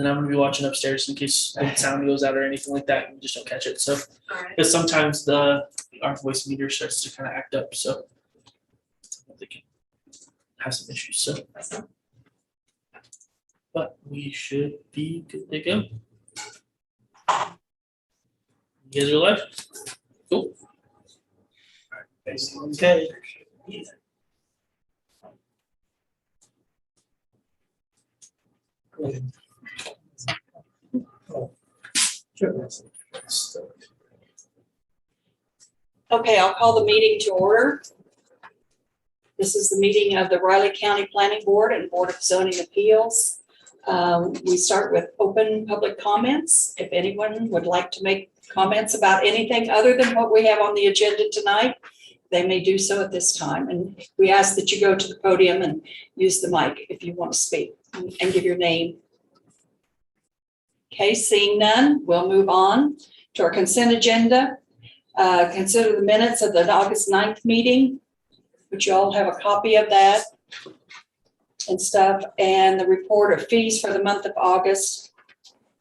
And I'm gonna be watching upstairs in case the sound goes out or anything like that, and we just don't catch it. So, Alright. because sometimes our voice meter starts to kind of act up, so they can have some issues. So, but we should be good to go. You guys are live? Cool. Okay. Okay, I'll call the meeting to order. This is the meeting of the Riley County Planning Board and Board of Zoning Appeals. We start with open public comments. If anyone would like to make comments about anything other than what we have on the agenda tonight, they may do so at this time. And we ask that you go to the podium and use the mic if you want to speak and give your name. Okay, seeing none, we'll move on to our consent agenda. Consider the minutes of the August 9th meeting, which you all have a copy of that and stuff, and the report of fees for the month of August.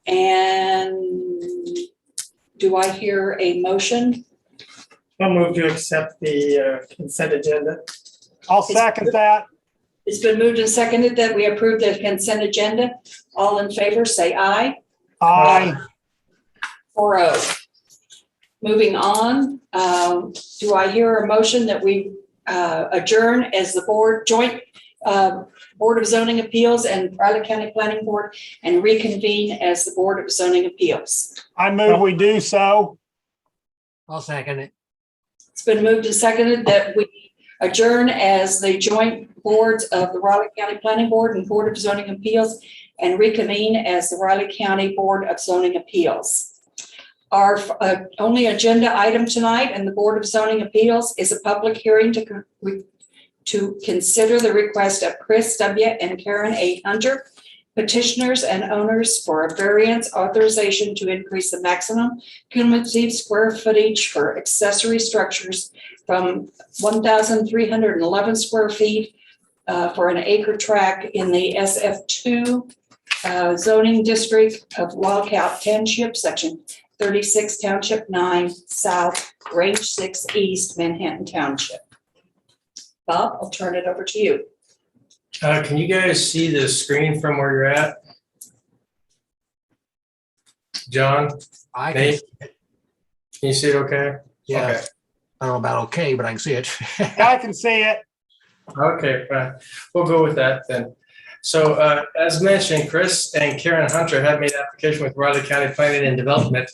And do I hear a motion? I'll move to accept the consent agenda. I'll second that. It's been moved and seconded that we approve the consent agenda. All in favor, say aye. Aye. 4-0. Moving on, do I hear a motion that we adjourn as the joint Board of Zoning Appeals and Riley County Planning Board and reconvene as the Board of Zoning Appeals? I move we do so. I'll second it. It's been moved and seconded that we adjourn as the joint boards of the Riley County Planning Board and Board of Zoning Appeals and reconvene as the Riley County Board of Zoning Appeals. Our only agenda item tonight in the Board of Zoning Appeals is a public hearing to consider the request of Chris W. and Karen A. Hunter, petitioners and owners for a variance authorization to increase the maximum cumulative square footage for accessory structures from 1,311 square feet for an acre tract in the SF2 zoning district of Wildcat Township, section 36, Township 9 South, Range 6 East, Manhattan Township. Bob, I'll turn it over to you. Can you guys see the screen from where you're at? John, I can, Nate, can you see it okay? yeah, Okay. I don't know about okay, but I can see it. I can see it. Okay, fine. We'll go with that then. So as mentioned, Chris and Karen Hunter have made application with Riley County Planning and Development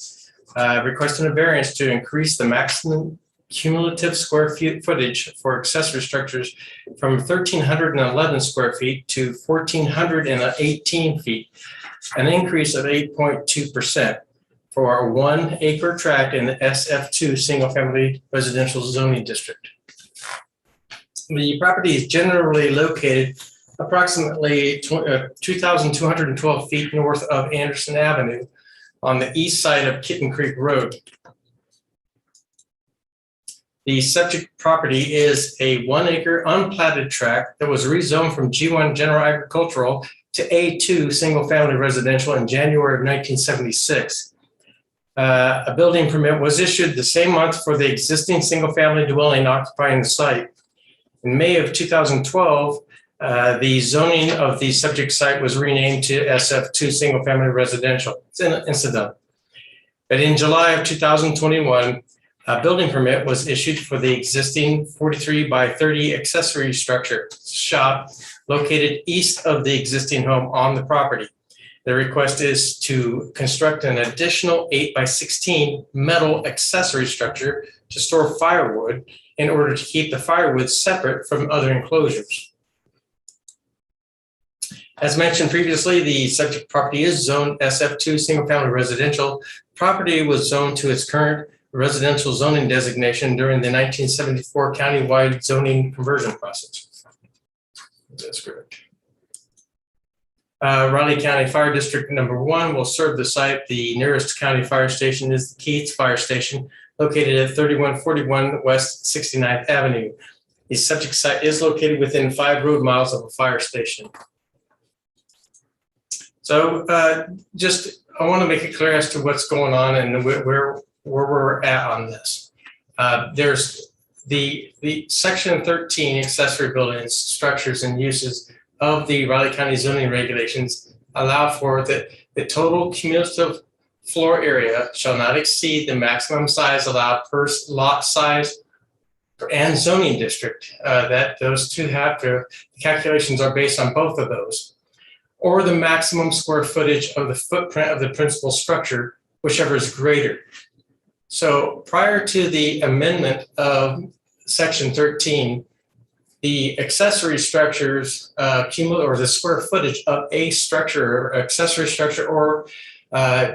requesting a variance to increase the maximum cumulative square footage for accessory structures from 1,311 square feet to 1,418 feet, an increase of 8.2% for a 1 acre tract in the SF2 single family residential zoning district. The property is generally located approximately 2,212 feet north of Anderson Avenue on the east side of Kitten Creek Road. The subject property is a 1 acre unplatted tract that was rezoned from G1 general agricultural to A2 single family residential in January of 1976. A building permit was issued the same month for the existing single family dwelling occupying the site. In May of 2012, the zoning of the subject site was renamed to SF2 single family residential. It's incidental. But in July of 2021, a building permit was issued for the existing 43 by 30 accessory structure shop located east of the existing home on the property. The request is to construct an additional 8 by 16 metal accessory structure to store firewood in order to keep the firewood separate from other enclosures. As mentioned previously, the subject property is zoned SF2 single family residential. Property was zoned to its current residential zoning designation during the 1974 countywide zoning conversion process. That's correct. Riley County Fire District number 1 will serve the site. The nearest county fire station is the Keats Fire Station, located at 3141 West 69th Avenue. The subject site is located within 5 road miles of a fire station. So just, I want to make it clear as to what's going on and where we're at on this. There's the section 13 accessory buildings, structures and uses of the Riley County zoning regulations allow for the total cumulative floor area shall not exceed the maximum size allowed per lot size and zoning district. That those two have to, the calculations are based on both of those, or the maximum square footage of the footprint of the principal structure, whichever is greater. So prior to the amendment of section 13, the accessory structures cumulative, or the square footage of a structure or accessory structure, or I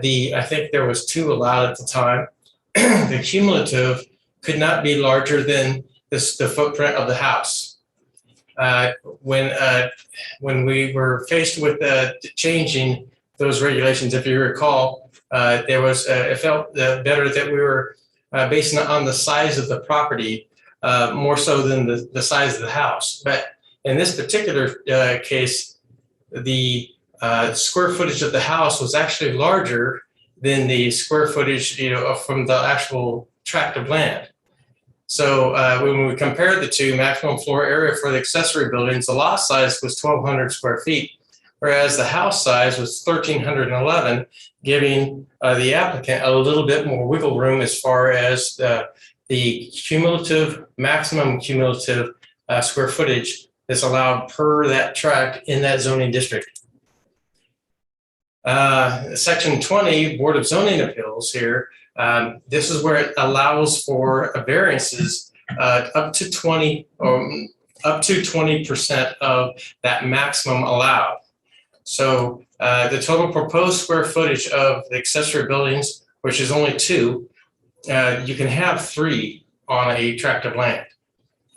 think there was two allowed at the time, the cumulative could not be larger than the footprint of the house. When we were faced with changing those regulations, if you recall, there was it felt better that we were basing it on the size of the property more so than the size of the house. But in this particular case, the square footage of the house was actually larger than the square footage, from the actual tract of land. So when we compared the two, maximum floor area for the accessory buildings, the lot size was 1,200 square feet, whereas the house size was 1,311, giving the applicant a little bit more wiggle room as far as the maximum cumulative square footage that's allowed per that tract in that zoning district. Section 20, Board of Zoning Appeals here, this is where it allows for variances up to 20% of that maximum allowed. So the total proposed square footage of the accessory buildings, which is only 2, you can have 3 on a tract of land.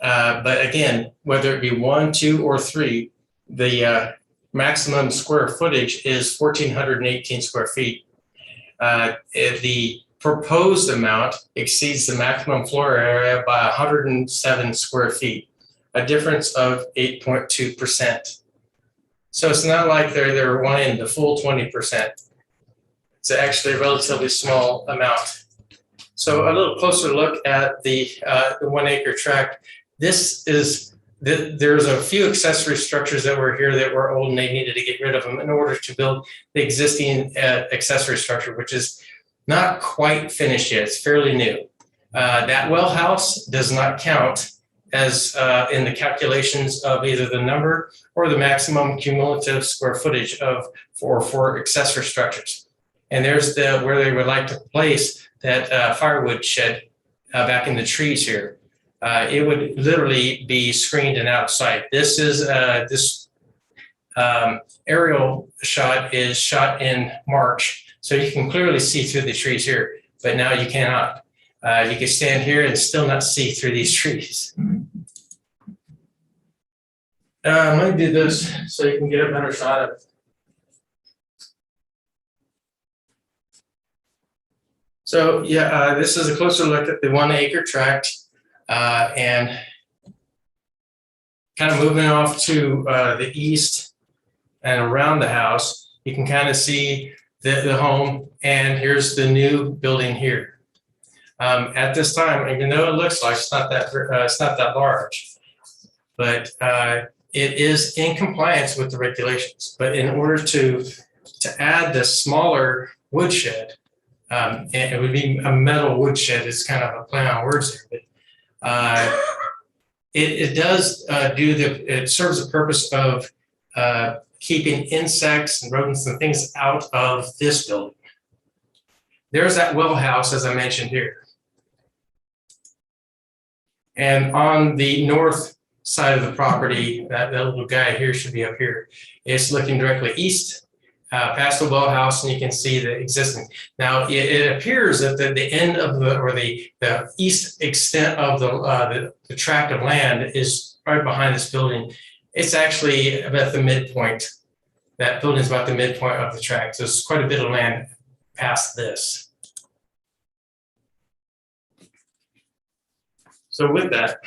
But again, whether it be 1, 2, or 3, the maximum square footage is 1,418 square feet. If the proposed amount exceeds the maximum floor area by 107 square feet, a difference of 8.2%. So it's not like they're wanting the full 20%. It's actually a relatively small amount. So a little closer look at the 1 acre tract. There's a few accessory structures that were here that were old and they needed to get rid of them in order to build the existing accessory structure, which is not quite finished yet. It's fairly new. That well house does not count as in the calculations of either the number or the maximum cumulative square footage for accessory structures. And there's where they would like to place that firewood shed back in the trees here. It would literally be screened and out of sight. This is this aerial shot is shot in March, so you can clearly see through the trees here, but now you cannot. You can stand here and still not see through these trees. Let me do this so you can get a better shot of it. So yeah, this is a closer look at the 1 acre tract. And kind of moving off to the east and around the house, you can kind of see the home, and here's the new building here. At this time, even though it looks like it's not that large, but it is in compliance with the regulations. But in order to add the smaller woodshed, and it would be a metal woodshed, it's kind of a play on words there, but it does it serves the purpose of keeping insects and rodents and things out of this building. There's that well house, as I mentioned here. And on the north side of the property, that little guy here should be up here. It's looking directly east, past the well house, and you can see the existing. Now, it appears that the end of the east extent of the tract of land is right behind this building. It's actually about the midpoint. That building is about the midpoint of the tract. So there's quite a bit of land past this. So with that,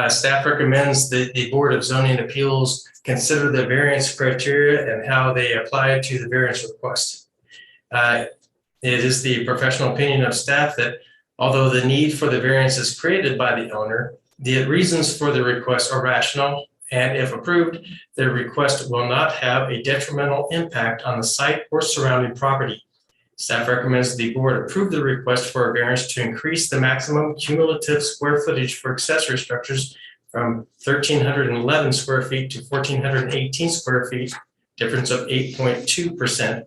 Staff recommends that the Board of Zoning Appeals consider the variance criteria and how they apply to the variance request. It is the professional opinion of staff that although the need for the variance is created by the owner, the reasons for the request are rational, and if approved, the request will not have a detrimental impact on the site or surrounding property. Staff recommends the board approve the request for a variance to increase the maximum cumulative square footage for accessory structures from 1,311 square feet to 1,418 square feet, difference of 8.2%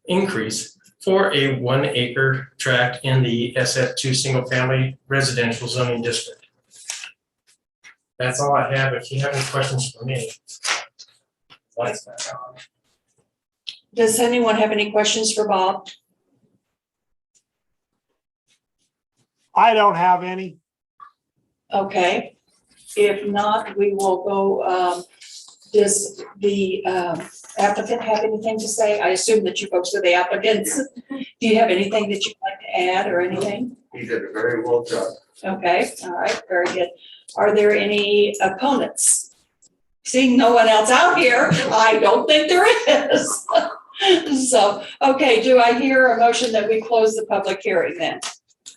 increase for a 1 acre tract in the SF2 single family residential zoning district. That's all I have. If you have any questions for me. Does anyone have any questions for Bob? I don't have any. Okay, if not, we will go, does the applicant have anything to say? I assume that you folks are the applicants. Do you have anything that you'd like to add or anything? He did a very well job. Okay, all right, very good. Are there any opponents? Seeing no one else out here, I don't think there is. So, okay, do I hear a motion that we close the public hearing then?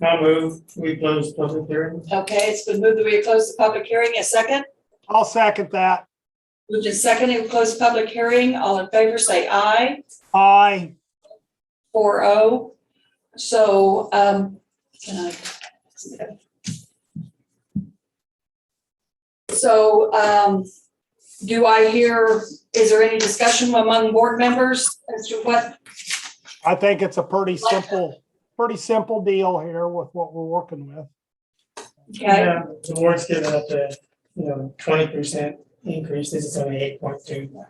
I'll move, we close public hearing. Okay, it's been moved that we close the public hearing. A second? I'll second that. Moved and seconded, we close the public hearing. All in favor, say aye. Aye. 4-0. So, can I? So, do I hear, is there any discussion among board members as to what? I think it's a pretty simple deal here with what we're working with. Okay, Yeah, the board's given up the, 20% increase, this is only 8.2.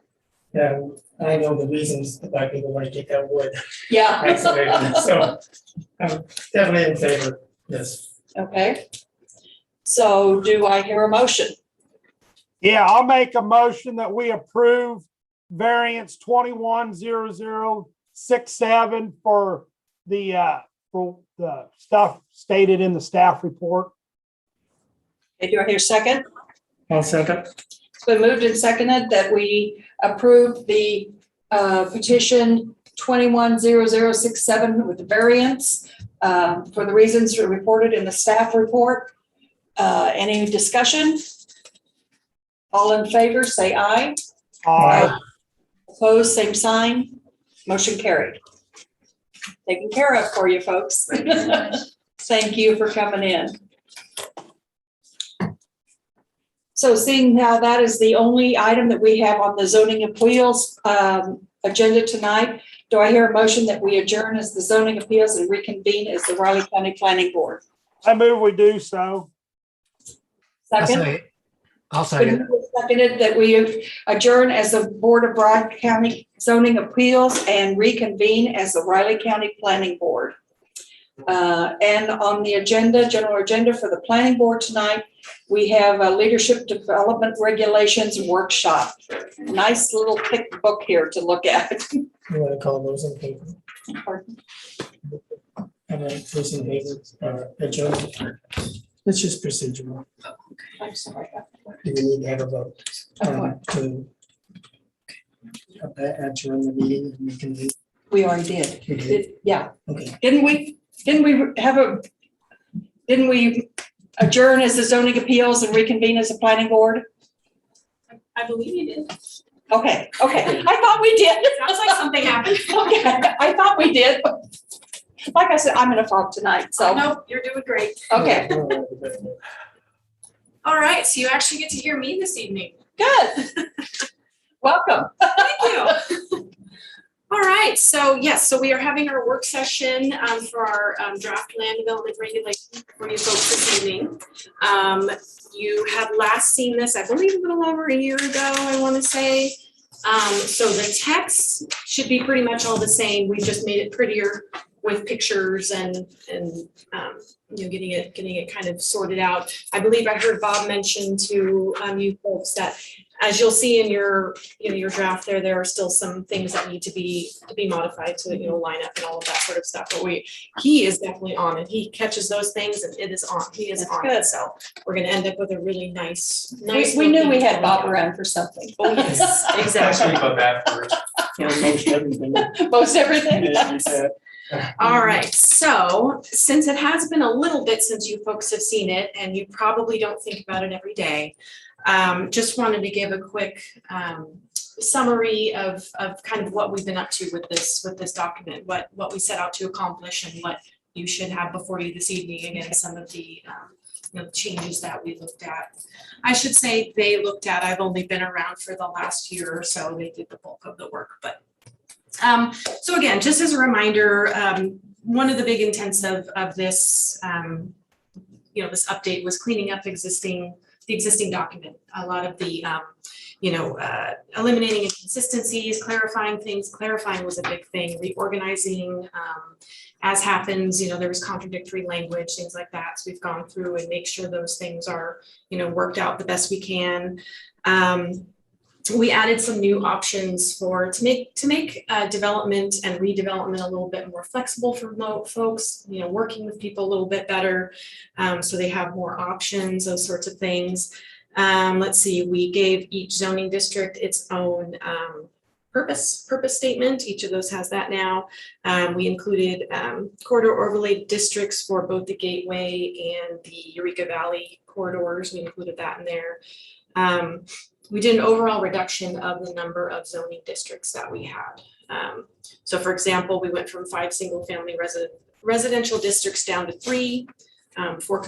Yeah, I know the reasons why people want to get that wood yeah. isolated, so I'm definitely in favor, yes. Okay. So do I hear a motion? Yeah, I'll make a motion that we approve variance 210067 for the stuff stated in the staff report. Okay, do I hear a second? I'll second. It's been moved and seconded that we approve the petition 210067 with the variance for the reasons reported in the staff report. Any discussion? All in favor, say aye. Aye. Opposed, same sign. Motion carried. Taken care of for you folks. Thank you for coming in. So seeing how that is the only item that we have on the zoning appeals agenda tonight, do I hear a motion that we adjourn as the zoning appeals and reconvene as the Riley County Planning Board? I move we do so. Second? I'll second. Seconded that we adjourn as the Board of Riley County Zoning Appeals and reconvene as the Riley County Planning Board. And on the agenda, general agenda for the planning board tonight, we have a leadership development regulations workshop. Nice little thick book here to look at. You want to call those in favor? And then those in favor, adjourned. It's just procedural. I'm sorry. Do we need to have a vote to adjourn the meeting and we can do? We already did. We did? Yeah. Okay. Didn't we adjourn as the zoning appeals and reconvene as a planning board? I believe you did. Okay. I thought we did. Sounds like something happened. Okay, I thought we did. Like I said, I'm in a fog tonight, so, No, you're doing great. okay, All right, so you actually get to hear me this evening. good. Welcome. Thank you. All right, so yes, so we are having our work session for our draft land development regulation for you folks this evening. You have last seen this, I believe, a little over a year ago, I want to say. So the text should be pretty much all the same. We just made it prettier with pictures and getting it kind of sorted out. I believe I heard Bob mention to you folks that as you'll see in your, your draft there are still some things that need to be modified to, line up and all of that sort of stuff. But he is definitely on it. He catches those things and it is on. He is That's on good. it. So we're gonna end up with a really nice. We knew we had looking- Bob around for something. Oh, yes, Next exactly. week up afterwards. Most everything. Most everything. As you said. All right, so since it has been a little bit since you folks have seen it, and you probably don't think about it every day, just wanted to give a quick summary of kind of what we've been up to with this document, what we set out to accomplish, and what you should have before you this evening. Again, some of the changes that we looked at. I should say they looked at. I've only been around for the last year or so. They did the bulk of the work, but. So again, just as a reminder, one of the big intents of this, this update was cleaning up the existing document. A lot of the, eliminating inconsistencies, clarifying things. Clarifying was a big thing. Reorganizing, as happens, there was contradictory language, things like that. So we've gone through and make sure those things are, worked out the best we can. We added some new options to make development and redevelopment a little bit more flexible for remote folks, working with people a little bit better, so they have more options, those sorts of things. Let's see, we gave each zoning district its own purpose statement. Each of those has that now. We included corridor overlay districts for both the Gateway and the Eureka Valley corridors. We included that in there. We did an overall reduction of the number of zoning districts that we had. So for example, we went from 5 single-family residential districts down to 3, 4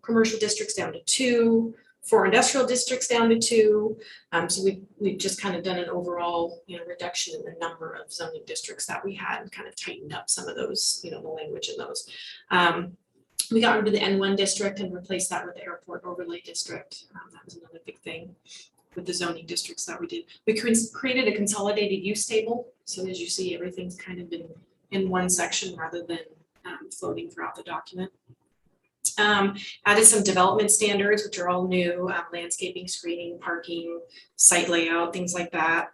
commercial districts down to 2, 4 industrial districts down to 2. So we've just kind of done an overall, reduction in the number of zoning districts that we had and kind of tightened up some of those, the language in those. We got rid of the N1 district and replaced that with the airport overlay district. That was another big thing with the zoning districts that we did. We created a consolidated use table. So as you see, everything's kind of been in one section rather than floating throughout the document. Added some development standards, which are all new, landscaping, screening, parking, site layout, things like that.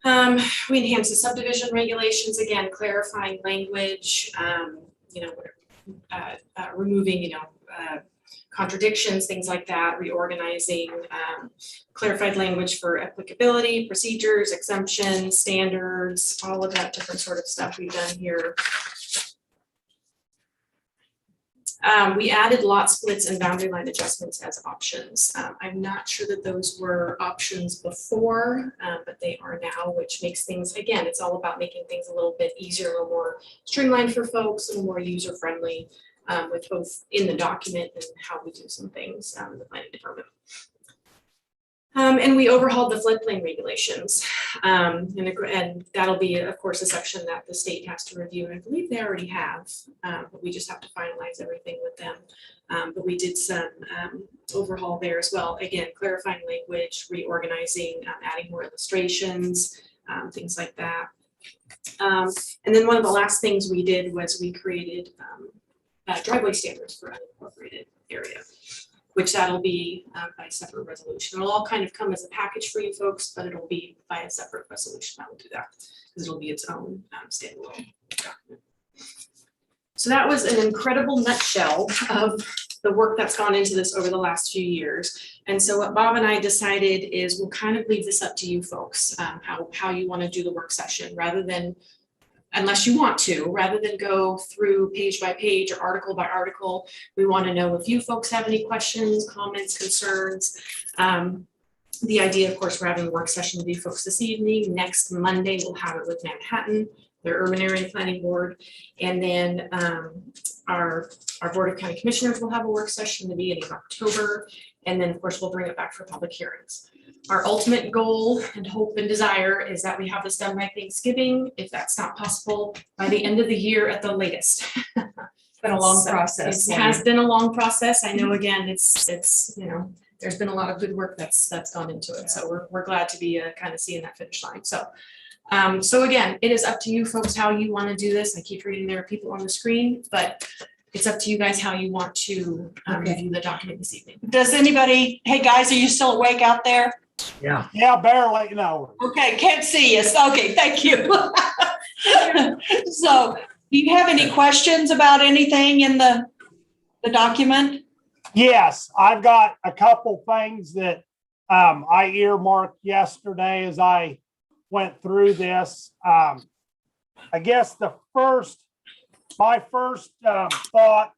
We enhanced the subdivision regulations, again, clarifying language, removing, contradictions, things like that, reorganizing, clarified language for applicability, procedures, exemptions, standards, all of that different sort of stuff we've done here. We added lot splits and boundary line adjustments as options. I'm not sure that those were options before, but they are now, which makes things, again, it's all about making things a little bit easier, a little more streamlined for folks, a little more user-friendly. With both in the document and how we do some things in the planning department. And we overhauled the floodplain regulations. And that'll be, of course, a section that the state has to review. And I believe they already have, but we just have to finalize everything with them. But we did some overhaul there as well. Again, clarifying language, reorganizing, adding more illustrations, things like that. And then one of the last things we did was we created driveway standards for unincorporated area, which that'll be by separate resolution. It'll all kind of come as a package for you folks, but it'll be by a separate resolution. I will do that because it'll be its own standalone document. So that was an incredible nutshell of the work that's gone into this over the last few years. And so what Bob and I decided is we'll kind of leave this up to you folks, how you want to do the work session unless you want to, rather than go through page by page or article by article. We want to know if you folks have any questions, comments, concerns. The idea, of course, we're having a work session with you folks this evening. Next Monday, we'll have it with Manhattan, their urban area planning board. And then our Board of County Commissioners will have a work session the beginning of October. And then, of course, we'll bring it back for public hearings. Our ultimate goal and hope and desire is that we have this done by Thanksgiving. If that's not possible, by the end of the year at the latest. It's been a long process. It has been a long process. I know, again, it's there's been a lot of good work that's gone into it. So we're glad to be kind of seeing that finish line. So so again, it is up to you folks how you want to do this. I keep reading there are people on the screen, but it's up to you guys how you want to review the document this evening. Does anybody, hey guys, are you still awake out there? Yeah, Yeah, barely, no. Okay, can't see us. Okay, thank you. So, do you have any questions about anything in the document? Yes, I've got a couple things that I earmarked yesterday as I went through this. I guess my first thought,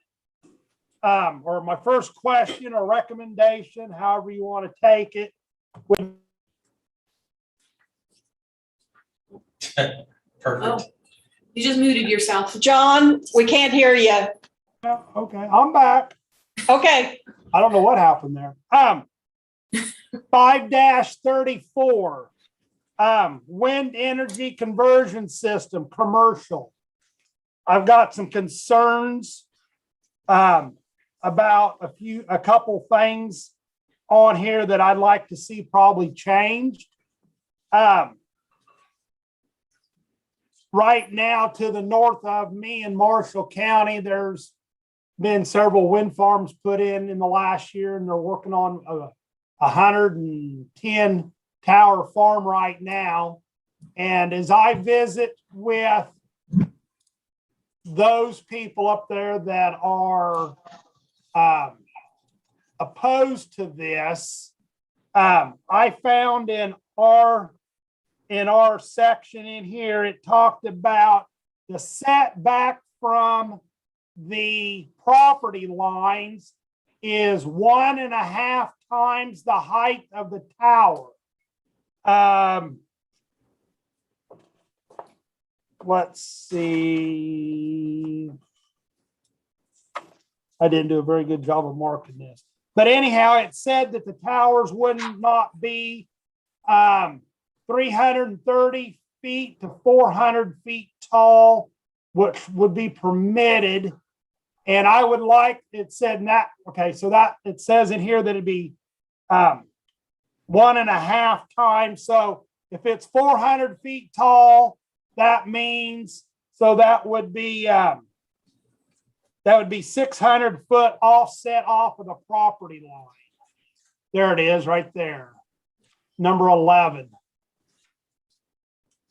or my first question or recommendation, however you want to take it, would Perfect. You just muted yourself. John, we can't hear you. okay, I'm back. Okay, I don't know what happened there. 5-34, wind energy conversion system, commercial. I've got some concerns about a couple things on here that I'd like to see probably changed. Right now, to the north of me in Marshall County, there's been several wind farms put in the last year, and they're working on a 110 tower farm right now. And as I visit with those people up there that are opposed to this, I found in our section in here, it talked about the setback from the property lines is 1.5 times the height of the tower. Let's see. I didn't do a very good job of marking this. But anyhow, it said that the towers would not be 330 feet to 400 feet tall, which would be permitted. And I would like, it said that, okay, so that it says in here that it'd be 1.5 times. So if it's 400 feet tall, that means, so that would be 600 foot offset off of the property line. There it is right there. Number 11.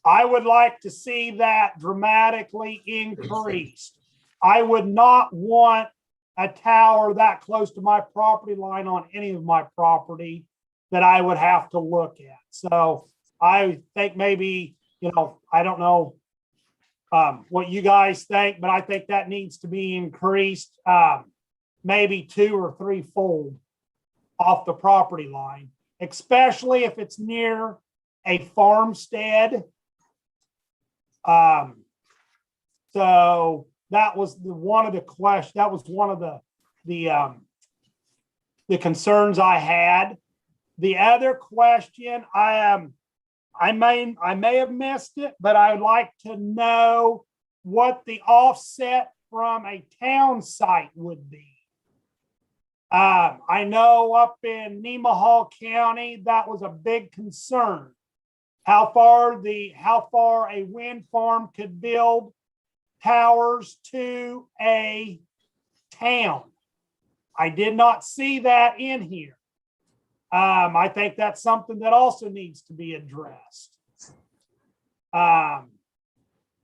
I would like to see that dramatically increased. I would not want a tower that close to my property line on any of my property that I would have to look at. So I think maybe, I don't know what you guys think, but I think that needs to be increased maybe 2 or 3-fold off the property line, especially if it's near a farmstead. So that was one of the questions. That was one of the concerns I had. The other question, I may have missed it, but I would like to know what the offset from a town site would be. I know up in Nemaha County, that was a big concern. How far a wind farm could build towers to a town. I did not see that in here. I think that's something that also needs to be addressed.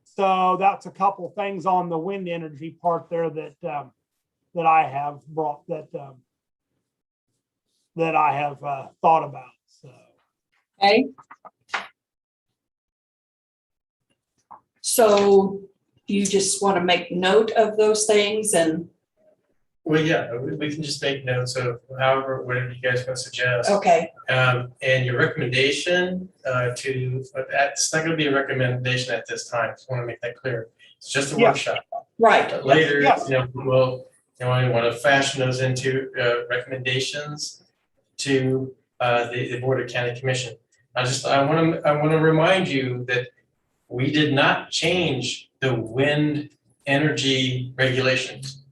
So that's a couple things on the wind energy part there that I have brought that I have thought about. So. okay. So you just want to make note of those things and, Well, yeah, we can just make notes of whatever you guys want to suggest. okay, And your recommendation it's not going to be a recommendation at this time. Just want to make that clear. It's just a Yeah. workshop. right. But later, Yes. we'll, I want to fashion those into recommendations to the Board of County Commission. I want to remind you that we did not change the wind energy regulations.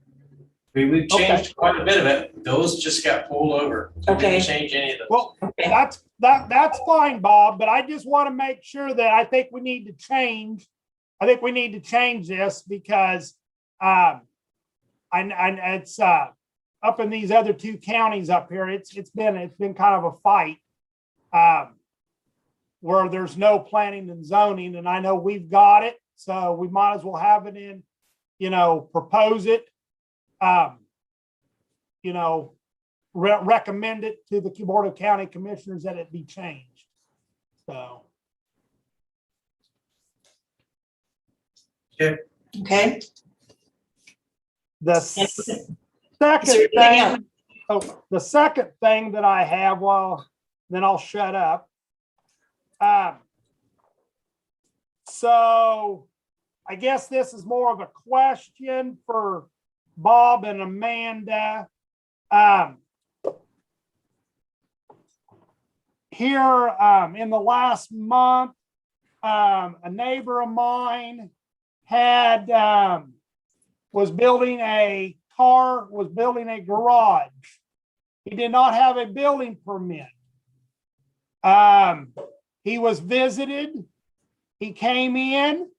We changed quite a bit of it. Those just got pulled over. We Okay. didn't change any of those. Well, Okay. that's fine, Bob, but I just want to make sure that I think we need to change. I think we need to change this because and it's up in these other 2 counties up here. It's been kind of a fight where there's no planning and zoning, and I know we've got it, so we might as well have it in, propose it. Recommend it to the Board of County Commissioners that it be changed. So, Okay? the Is second there anything thing. else? Oh, the second thing that I have, well, then I'll shut up. So I guess this is more of a question for Bob and Amanda. Here, in the last month, a neighbor of mine had, was building a garage. He did not have a building permit. He was visited. He came in.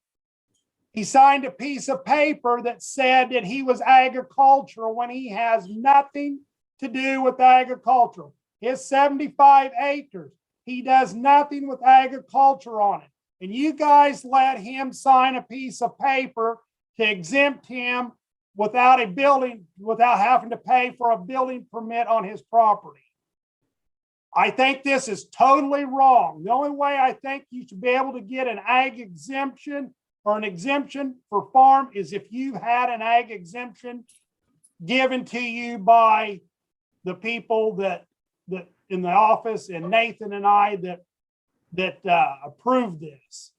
He signed a piece of paper that said that he was agricultural when he has nothing to do with agricultural. His 75 acres, he does nothing with agriculture on it. And you guys let him sign a piece of paper to exempt him without having to pay for a building permit on his property. I think this is totally wrong. The only way I think you should be able to get an ag exemption or an exemption for farm is if you had an ag exemption given to you by the people that in the office, and Nathan and I that approved this.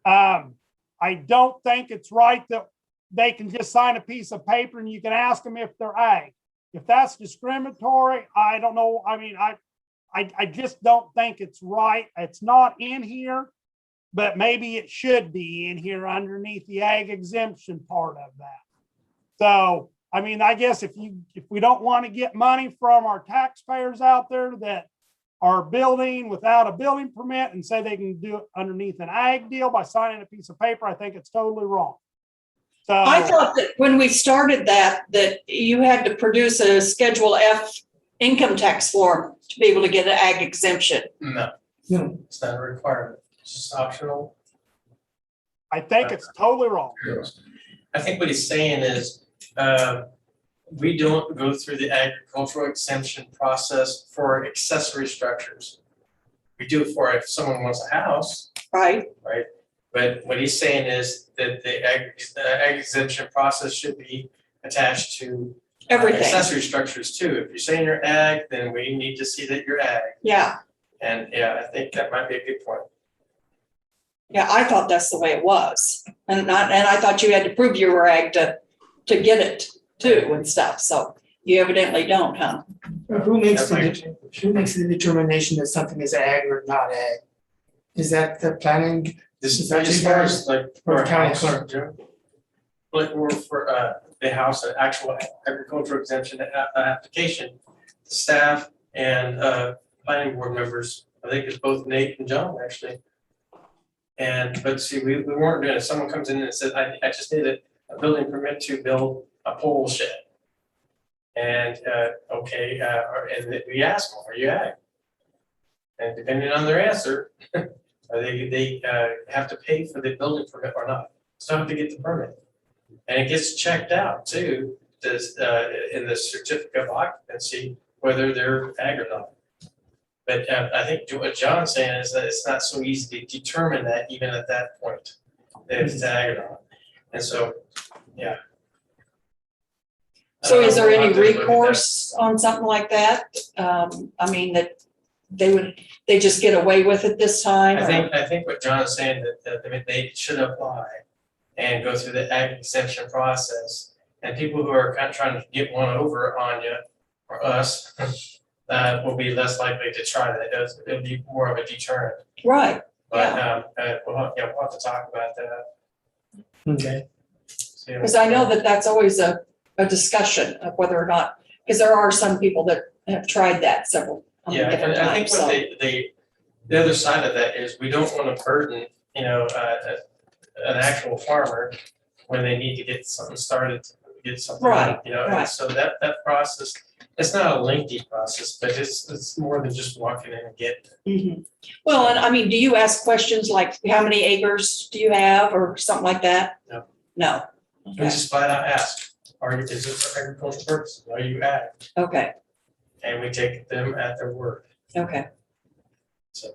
I don't think it's right that they can just sign a piece of paper and you can ask them if they're ag. If that's discriminatory, I don't know. I mean, I just don't think it's right. It's not in here, but maybe it should be in here underneath the ag exemption part of that. So, I mean, I guess if we don't want to get money from our taxpayers out there that are building without a building permit and say they can do it underneath an ag deal by signing a piece of paper, I think it's totally wrong. So I thought that when we started that you had to produce a Schedule F income tax form to be able to get an ag exemption. No, No, it's not a requirement. It's just optional. I think it's totally wrong. I think what he's saying is, we don't go through the agricultural exemption process for accessory structures. We do it for if someone wants a house, Right? but what he's saying is that the ag exemption process should be attached to Everything. accessory structures too. If you're saying you're ag, then we need to see that you're ag. Yeah. And yeah, I think that might be a good point. Yeah, I thought that's the way it was. And I thought you had to prove you were ag to get it too and stuff. So you evidently don't, huh? who makes That might who makes the determination that something is ag or not ag? Is that the planning This Is is that as you far guys? as like or for a county house, clerk? like or for the house, an actual agricultural exemption application, staff and planning board members, I think it's both Nate and John actually. And but see, we weren't doing it. Someone comes in and says, I just need a building permit to build a pole shed. And okay, and we ask them, are you ag? And depending on their answer, they have to pay for the building permit or not. Still have to get the permit. And it gets checked out too, does in the certificate of occupancy, whether they're ag or not. But I think what John's saying is that it's not so easy to determine that even at that point, if it's ag or not. And so, yeah. So is there We'll any have to look at that. recourse on something like that? I mean, that they just get away with it this time? I think what John is saying that I mean, they should apply and go through the ag exemption process. And people who are kind of trying to get one over on you or us will be less likely to try that. It'll be more of a deterrent. Right. But we'll have to talk about that. Okay. Because I know that that's always a discussion of whether or not, because there are some people that have tried that several Yeah, different and I think times, what so. the other side of that is we don't want to burden, an actual farmer when they need to get something started, get something, Right, and right. so that process it's not a lengthy process, but it's more than just walking in and getting it. Mhm. Well, and I mean, do you ask questions like, how many acres do you have, or something like that? No. No. We Okay, just flat out ask, is it for agricultural purposes? Are you ag? okay, And we take them at their word. okay. So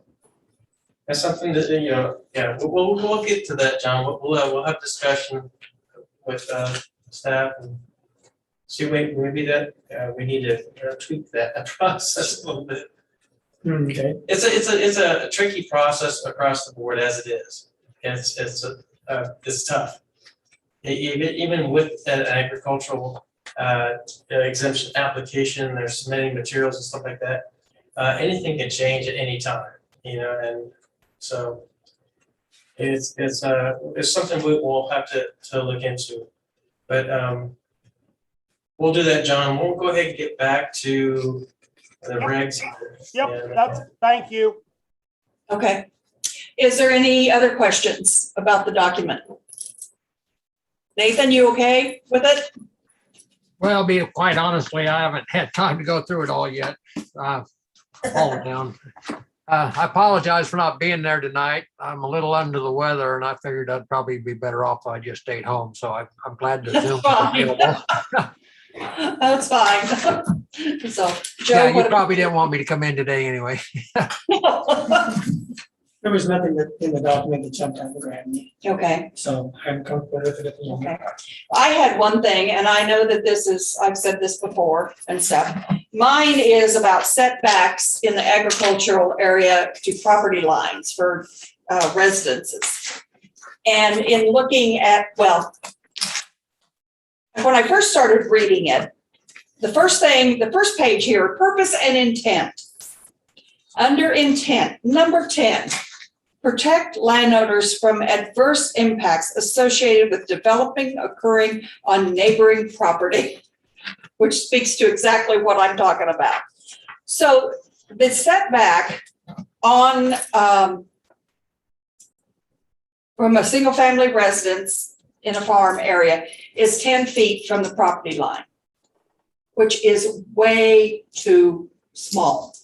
that's something that, yeah, we'll get to that, John. We'll have discussion with staff and see, maybe that we need to tweak that process a little bit. Okay, It's a tricky process across the board as it is. It's tough. Even with an agricultural exemption application, there's submitting materials and stuff like that. Anything can change at any time, and so it's something we'll have to look into. But we'll do that, John. We'll go ahead and get back to the regs. Yep, And, thank you. Okay. Is there any other questions about the document? Nathan, you okay with it? Well, be quite honestly, I haven't had time to go through it all yet. Falling down. I apologize for not being there tonight. I'm a little under the weather and I figured I'd probably be better off if I just stayed home. So I'm glad to That's Zoom is fine. available. That's fine. So, Joe, Yeah, you what probably didn't want me to come in today anyway. there was nothing that in the document that jumped out and grabbed me, Okay, so I'm comfortable with it at the moment. okay. I had one thing, and I know that this is, I've said this before and stuff. Mine is about setbacks in the agricultural area to property lines for residences. And in looking at, well, when I first started reading it, the first page here, purpose and intent. Under intent, number 10, protect landowners from adverse impacts associated with developing occurring on neighboring property, which speaks to exactly what I'm talking about. So the setback on from a single family residence in a farm area is 10 feet from the property line, which is way too small.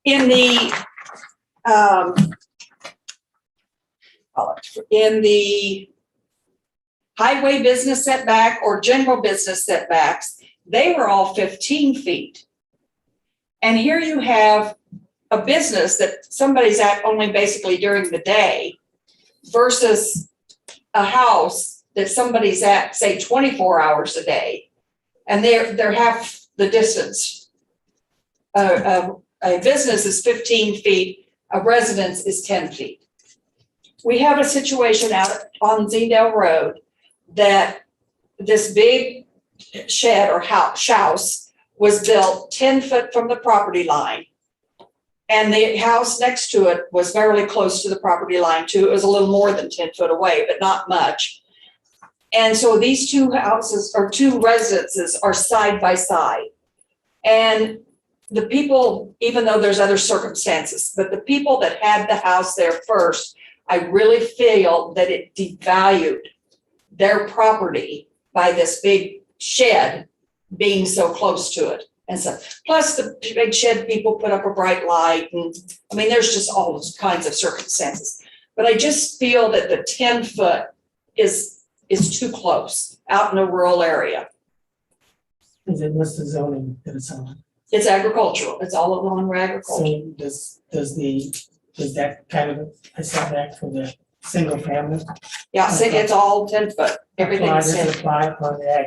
In the highway business setback or general business setbacks, they were all 15 feet. And here you have a business that somebody's at only basically during the day versus a house that somebody's at, say, 24 hours a day. And they're half the distance. A business is 15 feet, a residence is 10 feet. We have a situation out on Zedale Road that this big shed or house was built 10 foot from the property line. And the house next to it was fairly close to the property line too. It was a little more than 10 foot away, but not much. And so these two houses or two residences are side by side. And the people, even though there's other circumstances, but the people that had the house there first, I really feel that it devalued their property by this big shed being so close to it. And so, plus the big shed people put up a bright light and, I mean, there's just all those kinds of circumstances. But I just feel that the 10 foot is too close out in a rural area. Is it, what's the zoning that it's on? It's agricultural. It's all along agriculture. So does that kind of a setback for the single family? Yeah, see, it's all 10 foot. Everything's Does 10. it apply upon the ag?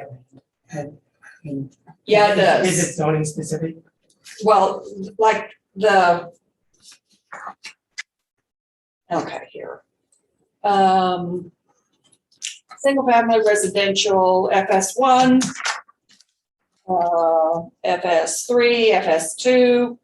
And, I mean. Yeah, it does. Is it zoning specific? Well, like okay, here. Single family residential FS1, FS3, FS2.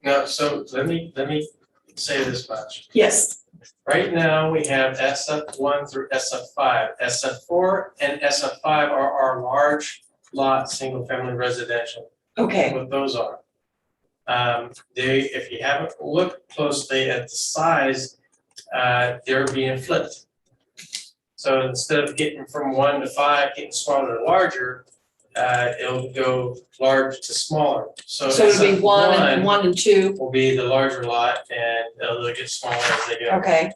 No, so let me say this much. Yes, Right now, we have SF1 through SF5. SF4 and SF5 are our large lot, single-family residential. okay, What those are. If you haven't looked closely at the size, they're being flipped. So instead of getting from 1 to 5, getting smaller to larger, it'll go large to smaller. So it'll be SF one and two, will be the larger lot, and they'll get smaller as they go. okay,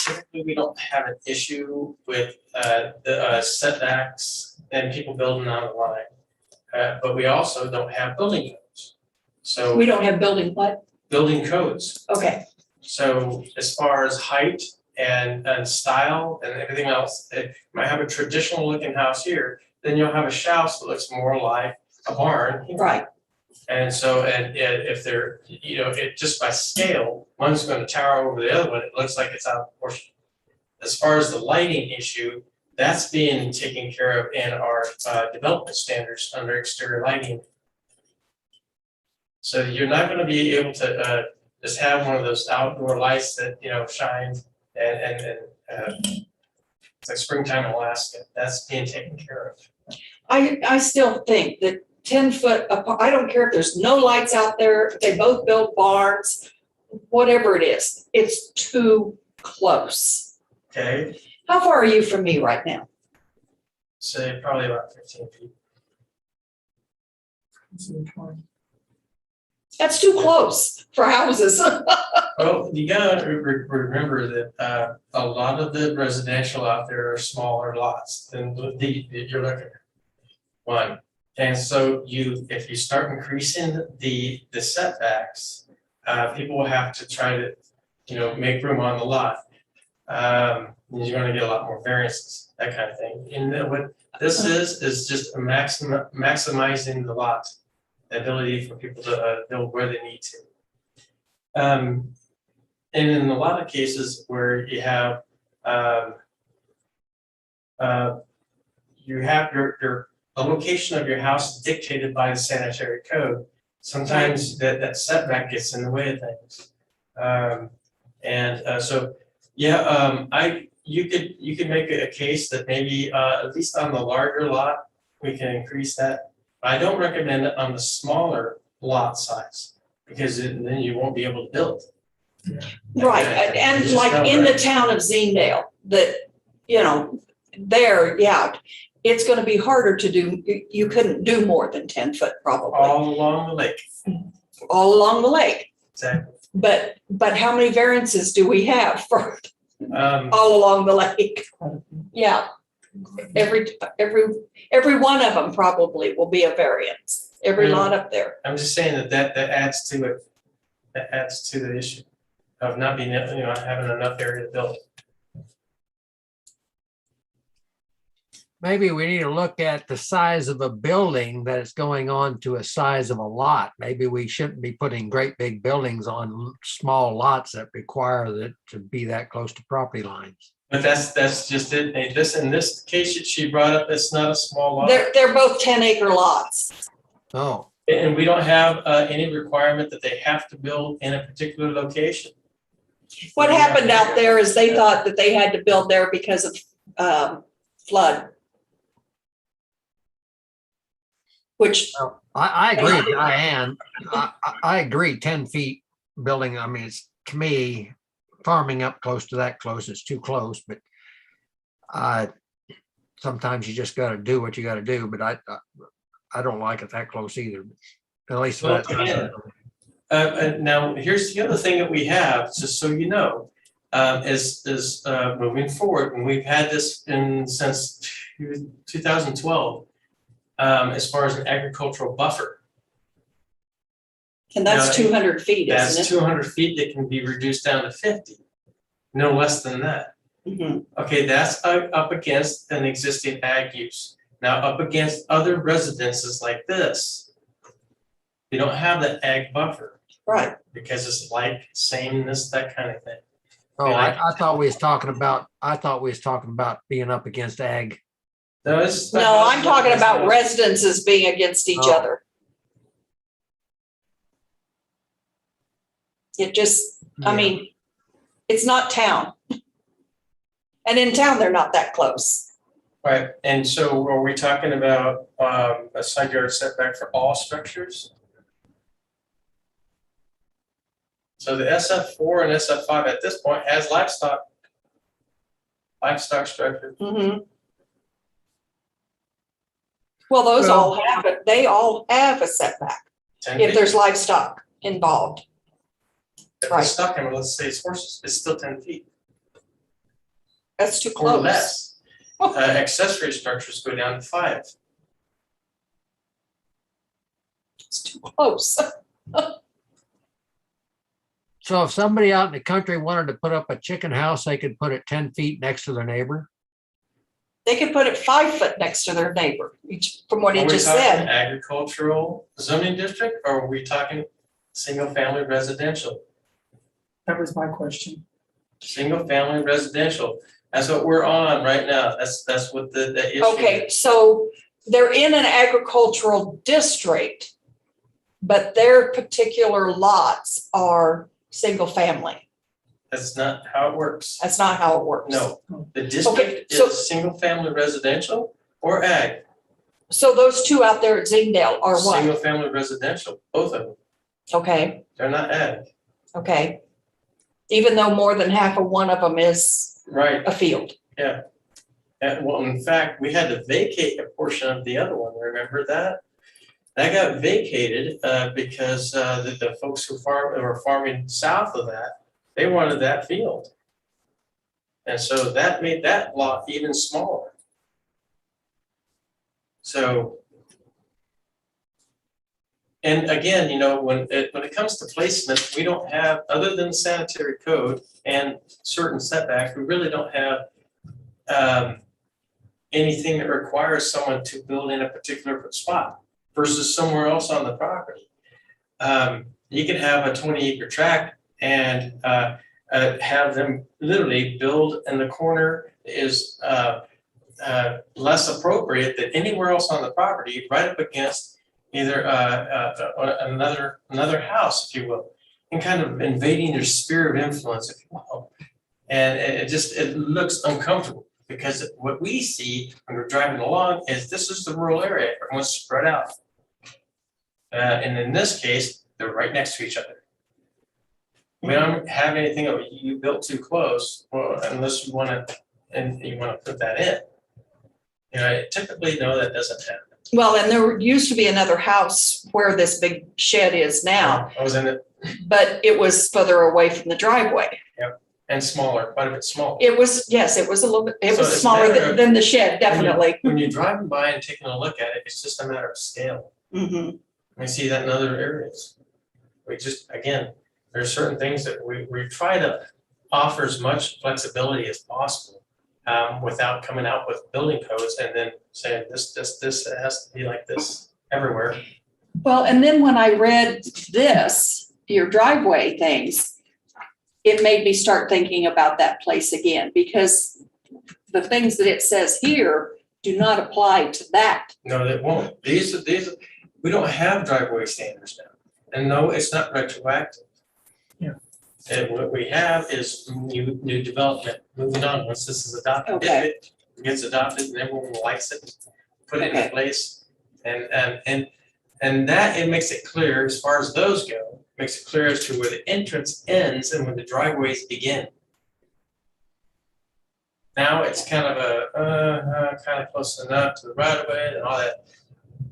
Typically, we don't have an issue with the setbacks and people building on the line. But we also don't have building codes. So we don't have building what, building codes. okay, So as far as height and style and everything else, if you might have a traditional looking house here, then you'll have a house that looks more like a barn. right, And so, and if they're, it just by scale, one's gonna tower over the other one, it looks like it's out of proportion. As far as the lighting issue, that's being taken care of in our development standards under exterior lighting. So you're not gonna be able to just have one of those outdoor lights that, shine and it's like springtime in Alaska, that's being taken care of. I still think that 10 foot apart, I don't care if there's no lights out there, if they both build barns, whatever it is, it's too close. Okay, How far are you from me right now? so probably about 15 feet. That's too close for houses. Well, you gotta remember that a lot of the residential out there are smaller lots than the you're looking at. One, and so if you start increasing the setbacks, people will have to try to, make room on the lot. You're gonna get a lot more variances, that kind of thing. And then what this is just maximizing the lot, the ability for people to build where they need to. And in a lot of cases where you have the location of your house dictated by the sanitary code, sometimes that setback gets in the way of things. You could make a case that maybe at least on the larger lot, we can increase that. I don't recommend it on the smaller lot size, because then you won't be able to build. Right, and like in the town of Zeendale, that, there, yeah, it's gonna be harder to do, you couldn't do more than 10 foot probably, All along the lake, all along the lake. exactly. But how many variances do we have for all along the lake? Yeah, every one of them probably will be a variance, every lot up there. I'm just saying that adds to it, that adds to the issue of not being, having enough area to build. Maybe we need to look at the size of a building that is going on to a size of a lot. Maybe we shouldn't be putting great big buildings on small lots that require that to be that close to property lines. But that's just it. In this case that she brought up, it's not a small lot. They're both 10-acre lots. Oh, And we don't have any requirement that they have to build in a particular location. What happened out there is they thought that they had to build there because of flood. Which, I agree, Diane. I agree, 10 feet building, I mean, it's, to me, farming up close to that close is too close, but sometimes you just gotta do what you gotta do, but I don't like it that close either, at least. Well, now, here's the other thing that we have, just so you know, is moving forward, and we've had this since 2012, as far as an agricultural buffer. and that's Now, 200 feet, That's isn't 200 feet that can be reduced down to 50, no less than that. it? Mhm. Okay, that's up against an existing ag use. Now, up against other residences like this, you don't have that ag buffer Right, because it's like sameness, that kind of thing. Oh, I thought we was talking about being up against ag. No, I'm talking about residences being against each Oh. other. It just, I Yeah. mean, it's not town. And in town, they're not that close. Right, and so are we talking about a side yard setback for all structures? So the SF4 and SF5 at this point has livestock livestock structure. Mhm. Well, those Well- all have it, they all have a setback 10 if feet. there's livestock involved. If right. it's stuck in, let's say it's horses, it's still 10 feet That's too or close. less. Accessory structures go down to 5. It's too close. So if somebody out in the country wanted to put up a chicken house, they could put it 10 feet next to their neighbor? They could put it 5 foot next to their neighbor, from what he Are we just talking said. agricultural zoning district or are we talking single family residential? That was my question. Single family residential, that's what we're on right now, that's what the issue is. Okay, so they're in an agricultural district, but their particular lots are single family. That's not how it works. That's not how it works. No, the Okay, district so- is single family residential or ag. So those two out there at Zingdale are what? Single family residential, both of them, Okay, they're not ag. okay. Even though more than half of one of them is Right, a field. and well, in fact, we had to vacate a portion of the other one, remember that? That got vacated because the folks who were farming south of that, they wanted that field. And so that made that lot even smaller. So. And again, you know, when it comes to placement, we don't have, other than sanitary code and certain setbacks, we really don't have anything that requires someone to build in a particular spot versus somewhere else on the property. You can have a 20-acre tract and have them literally build in the corner is less appropriate than anywhere else on the property, right up against either another house, if you will, and kind of invading their sphere of influence, if you will. And it looks uncomfortable because what we see when we're driving along is this is the rural area, everyone's spread out. And in this case, they're right next to each other. We don't have anything that you built too close, well, unless you wanna, and you wanna put that in. You know, typically, no, that doesn't happen. Well, and there used to be another house where this big shed is now, I was in it, but it was further away from the driveway. and smaller, quite a bit smaller. It was, yes, it was a little bit, it So was it's a smaller matter of- than the shed, definitely. When you're driving by and taking a look at it, it's just a matter of scale. Mhm. We see that in other areas. We just, again, there's certain things that we try to offer as much flexibility as possible without coming out with building codes and then saying this has to be like this everywhere. Well, and then when I read this, your driveway things, it made me start thinking about that place again, because the things that it says here do not apply to that. No, they won't. These, we don't have driveway standards now. And no, it's not retroactive. Yeah. And what we have is new development, moving on, once this is adopted, if Okay. it gets adopted and everyone likes it, put it in Okay. place. And that, it makes it clear as far as those go, makes it clear as to where the entrance ends and where the driveways begin. Now it's kind of kind of close enough to the right of way and all that.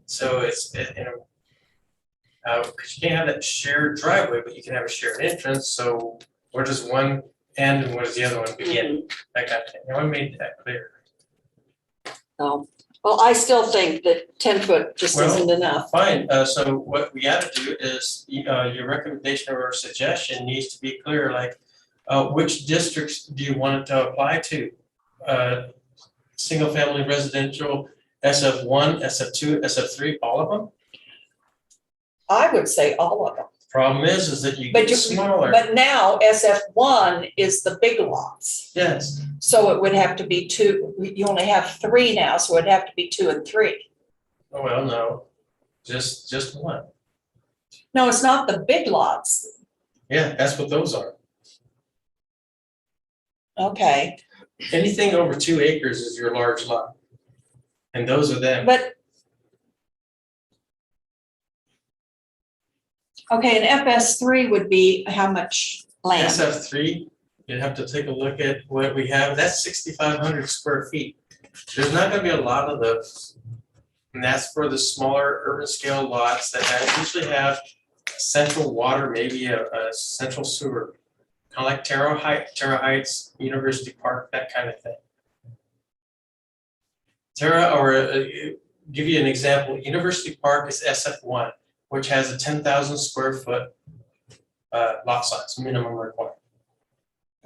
So it's, you know, because you can't have that shared driveway, but you can have a shared entrance, so where does one end and where does the other one begin? That kind of thing, I made that clear. Well, I still think that 10 foot just Well, isn't enough. Fine, so what we gotta do is, your recommendation or suggestion needs to be clear, like, which districts do you want it to apply to? Single family residential, SF1, SF2, SF3, all of them? I would say all of them. Problem is that you But get you- smaller, But now SF1 is the big lots. yes, So it would have to be 2, you only have 3 now, so it'd have to be 2 and 3. oh, well, no, just one, No, it's not the big lots. yeah, that's what those are. Okay, Anything over 2 acres is your large lot. And those are them. but. Okay, and FS3 would be how much land? SF3 you'd have to take a look at what we have. That's 6,500 square feet. There's not gonna be a lot of those. And that's for the smaller urban scale lots that usually have central water, maybe a central sewer. Kind of like Terra Heights, University Park, that kind of thing. Give you an example, University Park is SF1, which has a 10,000 square foot lot size, minimum requirement.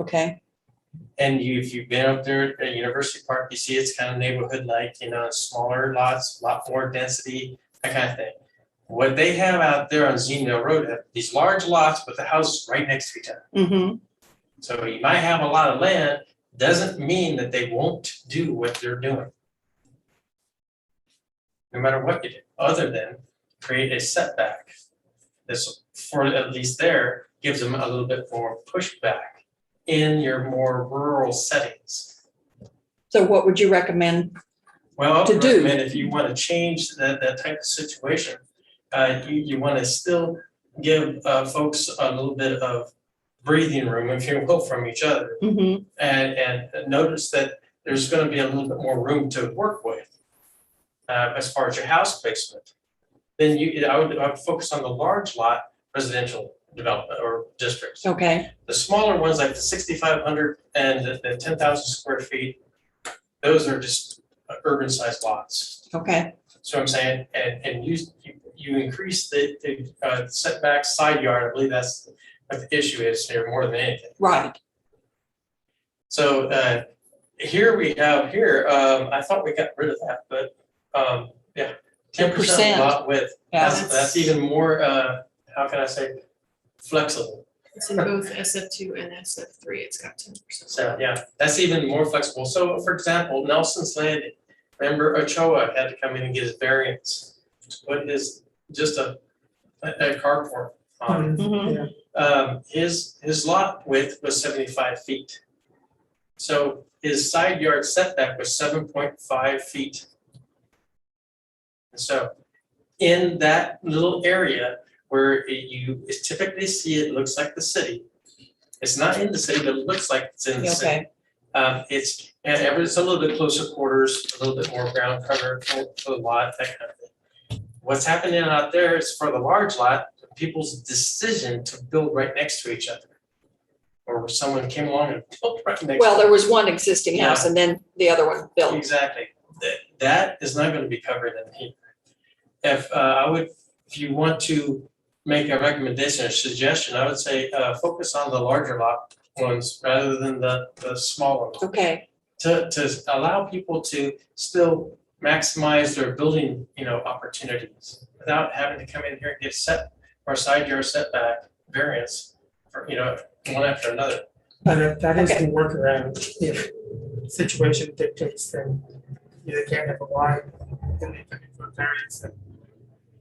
Okay, And if you've been up there at University Park, you see it's kind of neighborhood-like, smaller lots, a lot more density, that kind of thing. What they have out there on Xenville Road, have these large lots, but the houses right next to each other. mm-hmm, So you might have a lot of land, doesn't mean that they won't do what they're doing. No matter what you do, other than create a setback. This, for at least there, gives them a little bit more pushback in your more rural settings. so what would you recommend? Well, To I do. recommend if you want to change that type of situation, you want to still give folks a little bit of breathing room, if you will, from each other. Mm-hmm, And notice that there's going to be a little bit more room to work with as far as your house placement. Then I would focus on the large lot residential development or districts. okay, The smaller ones, like the 6,500 and the 10,000 square feet, those are just urban sized lots. okay, So I'm saying, and you increase the setback side yard, I believe that's what the issue is here more than anything. right, So here we have I thought we got rid of that, but yeah, 10% 10%. lot width. Yeah. That's even more, how can I say, flexible. It's in both SF2 and SF3, it's got 10%. So yeah, that's even more flexible. So for example, Nelson's Landing, remember Ochoa had to come in and get his variance to put just a carport on. mhm, Yeah, His lot width was 75 feet. So his side yard setback was 7.5 feet. And so in that little area where you typically see it looks like the city, it's not in the city, but it looks like it's in the city. okay, It's a little bit closer quarters, a little bit more ground cover for the lot, that kind of thing. What's happening out there is for the large lot, people's decision to build right next to each other. Or someone came along and built right next. well, there was one existing house and then the other one built, Exactly. That is not going to be covered in here. If you want to make a recommendation or suggestion, I would say focus on the larger lot ones rather than the smaller ones. okay, To allow people to still maximize their building, opportunities without having to come in here and get side yard setback variance for, one after another. but that is Okay. the workaround if situation dictates, then you can't have a wide, then they come in for a variance and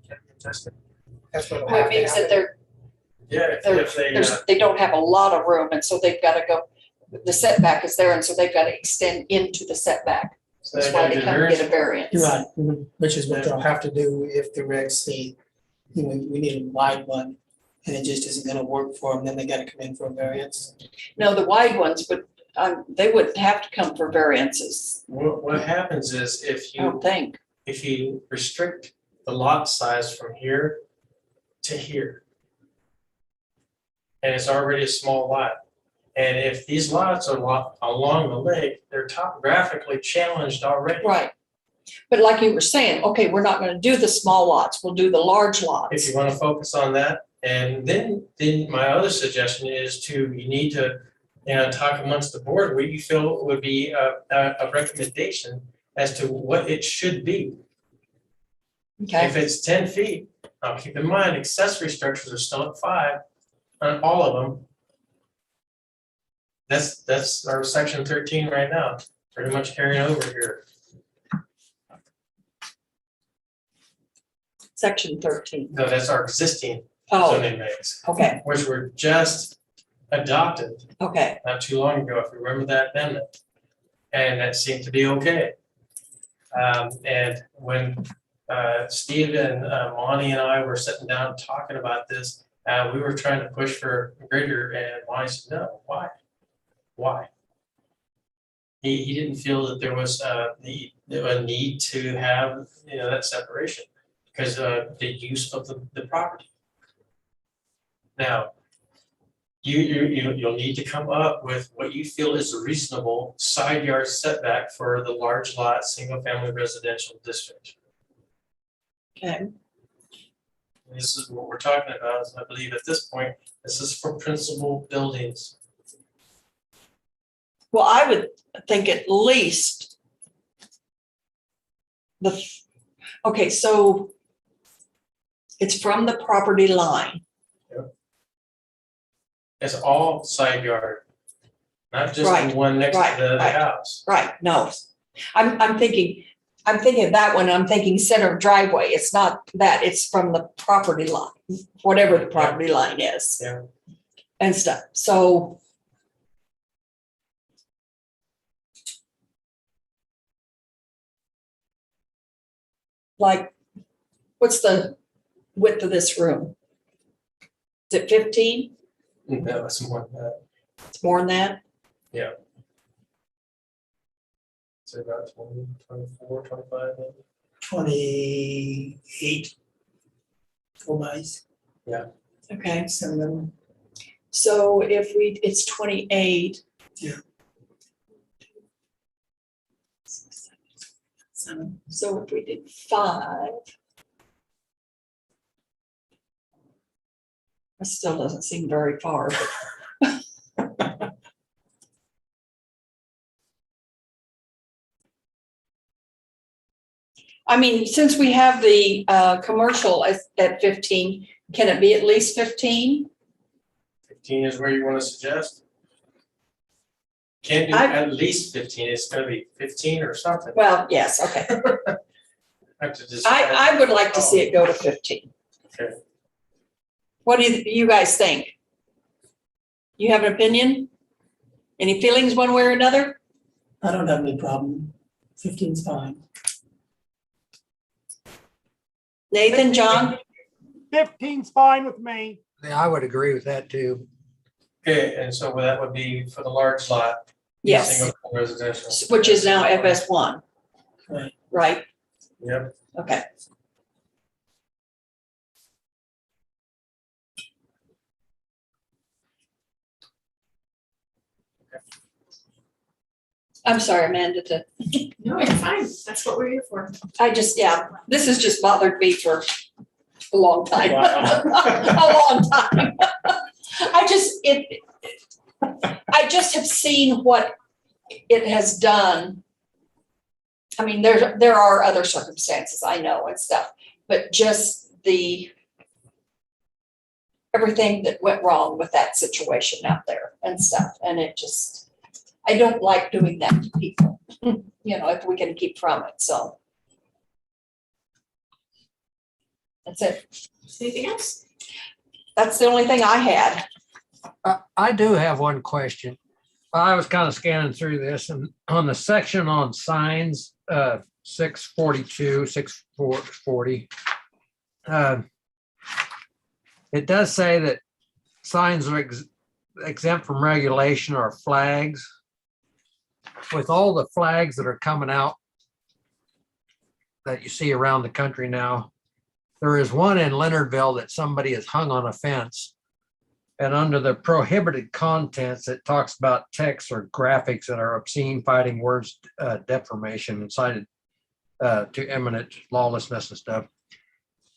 can be adjusted. That's what will well, it have to means that happen. Yeah, they don't have a lot of room, and so they've gotta go, the setback is there, and so they've gotta extend into the setback, that's why they come and get a variance. Right, which is what they'll have to do if the regs say, we need a wide one, and it just isn't gonna work for them, then they gotta come in for a variance. No, the wide ones would, they wouldn't have to come for variances, What happens is if I don't think, if you restrict the lot size from here to here, and it's already a small lot, and if these lots are along the lake, they're topographically challenged already. right. But like you were saying, okay, we're not gonna do the small lots, we'll do the large If lots, you want to focus on that, and then my other suggestion is you need to, talk amongst the board what you feel would be a recommendation as to what it should be. okay, If it's 10 feet, now keep in mind accessory structures are still at 5 on all of them. That's our section 13 right now, pretty much carrying over here. section 13. No, that's our existing Oh, zoning regs, okay, which were just adopted okay, not too long ago, if you remember that amendment. And that seemed to be okay. And when Steve and Monty and I were sitting down talking about this, we were trying to push for greater, and Monty said, no, why? Why? He didn't feel that there was a need to have, that separation because the use of the property. Now, you'll need to come up with what you feel is a reasonable side yard setback for the large lot, single family residential district. Okay, This is what we're talking about, I believe at this point, this is for principal buildings. well, I would think at least okay, so it's from the property line. It's all side yard, not just Right, the one next right, to the right. house. Right, no. I'm thinking of that one, I'm thinking center driveway. It's not that, it's from the property line, whatever the property line is. Yeah. And stuff, so. Like, what's the width of this room? Is it 15? No, it's more than that. It's more than that? It's about 20, 24, 25 maybe. 28 full bys, Okay, some of them. so if it's 28. Yeah. So if we did 5. That still doesn't seem very far, but. I mean, since we have the commercial at 15, can it be at least 15? 15 is where you want to suggest? Can't do I- at least 15, it's gonna be 15 or something. Well, yes, okay. Have to decide. I would like to see it go to 15. Okay. What do you guys think? You have an opinion? Any feelings one way or another? I don't have any problem. 15's fine. Nathan, John? 15's fine with me. Yeah, I would agree with that too. Okay, and so that would be for the large lot. Yes, Single residential. which is now FS1, Right. right? Yep. Okay. I'm sorry, Amanda, No, you're fine. That's what we're here for. this has just bothered me for a long time. Wow. A long time. I just have seen what it has done. I mean, there are other circumstances I know and stuff, but just everything that went wrong with that situation out there and stuff, and I don't like doing that to people, if we can keep from it, so. That's it. Anything else? That's the only thing I had. I do have one question. I was kind of scanning through this and on the section on signs, 642, 640. It does say that signs are exempt from regulation are flags. With all the flags that are coming out that you see around the country now, there is one in Leonardville that somebody has hung on a fence. And under the prohibited contents, it talks about text or graphics that are obscene, fighting words, defamation, incited to imminent lawlessness and stuff.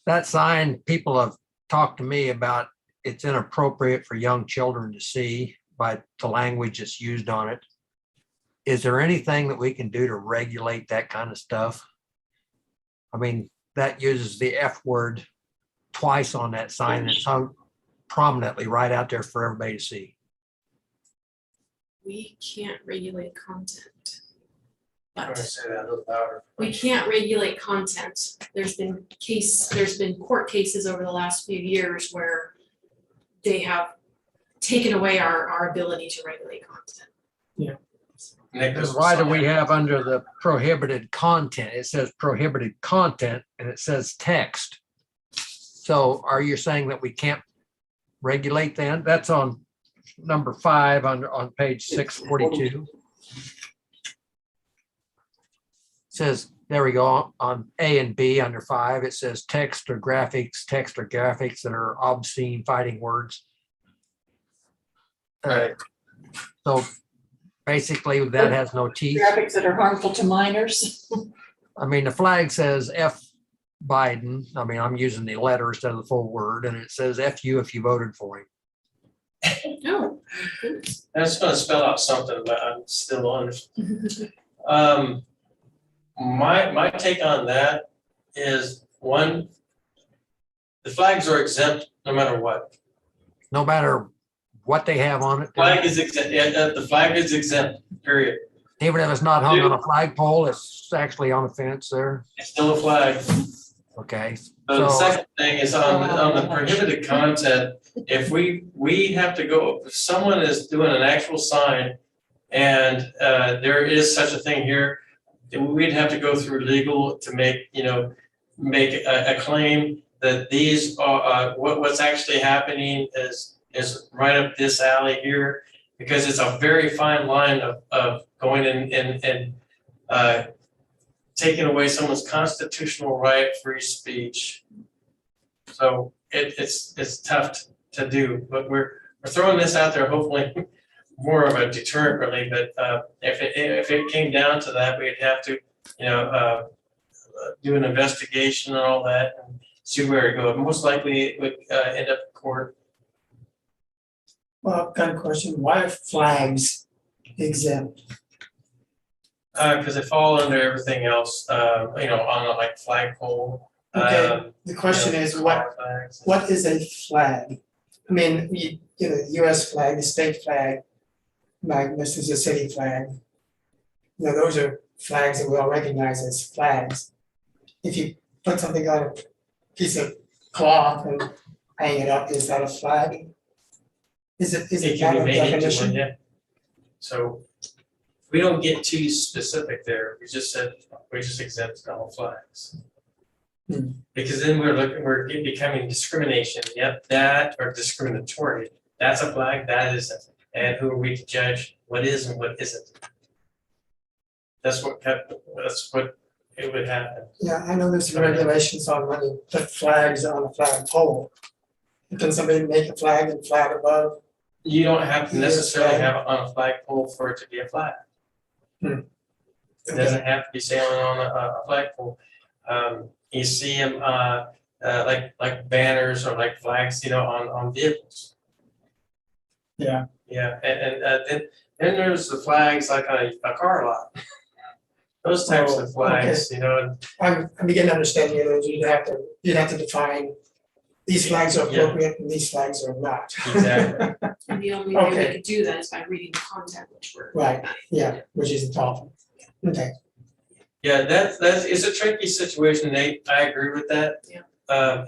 That sign, people have talked to me about it's inappropriate for young children to see by the language that's used on it. Is there anything that we can do to regulate that kind of stuff? I mean, that uses the F word twice on that sign and it's hung prominently right out there for everybody to see. We can't regulate content. I'm gonna But say that a little louder. we can't regulate content. There's been court cases over the last few years where they have taken away our ability to regulate content. Nick, Because why do we have under the prohibited content? It says prohibited content and it says text. So are you saying that we can't regulate that? That's on number 5 on page 642. Says, there we go, on A and B under 5, it says text or graphics that are obscene fighting words. Right. So basically that has no teeth. Graphics that are harmful to minors. I mean, the flag says F Biden. I mean, I'm using the letter instead of the full word, and it says F you if you voted for him. No. I was gonna spell out something, but I'm still on. My take on that is, one, the flags are exempt no matter what. No matter what they have on it. Flag is exempt, the flag is exempt, period. Even if it's not hung on a flagpole, it's actually on a fence there. It's still a flag. Okay. The So- second thing is on the prohibited content, if we have to go, if someone is doing an actual sign and there is such a thing here, we'd have to go through legal to make a claim that these are, what's actually happening is right up this alley here, because it's a very fine line of going in and taking away someone's constitutional right, free speech. So it's tough to do, but we're throwing this out there, hopefully more of a deterrent really, but if it came down to that, we'd have to, do an investigation and all that and see where it goes. Most likely it would end up in court. Well, I've got a question, why are flags exempt? Because they fall under everything else, on a like flagpole. Okay, the question is, car flags. what is a flag? I mean, the US flag, the state flag, like this is a city flag. Those are flags that we all recognize as flags. If you put something on a piece of cloth and hang it up, is that a flag? Is it It that can a be made into definition? one, yeah. So we don't get too specific there. We just exempt all flags. Hmm. Because then we're becoming discrimination. Yep, that or discriminatory. That's a flag, that isn't. And who are we to judge what is and what isn't? That's what it would happen. Yeah, I know there's some regulations on when you put flags on a flagpole. Can somebody make a flag and fly it above? You don't have to necessarily Yes, have it on a flagpole for it to be a flag. Hmm. It doesn't have to be sailing on a flagpole. You see them like banners or like flags, on vehicles. Yeah. Yeah, and then there's the flags like on a car lot. Those types Oh, of flags, I'm beginning to understand you'd have to define, these flags are Yeah. appropriate and these flags are not. Exactly. And the only way we Okay. could do that is by reading the content, which we're. Right, yeah, which is the problem. Okay, Yeah, it's a tricky situation, Nate, I agree with that. Yeah.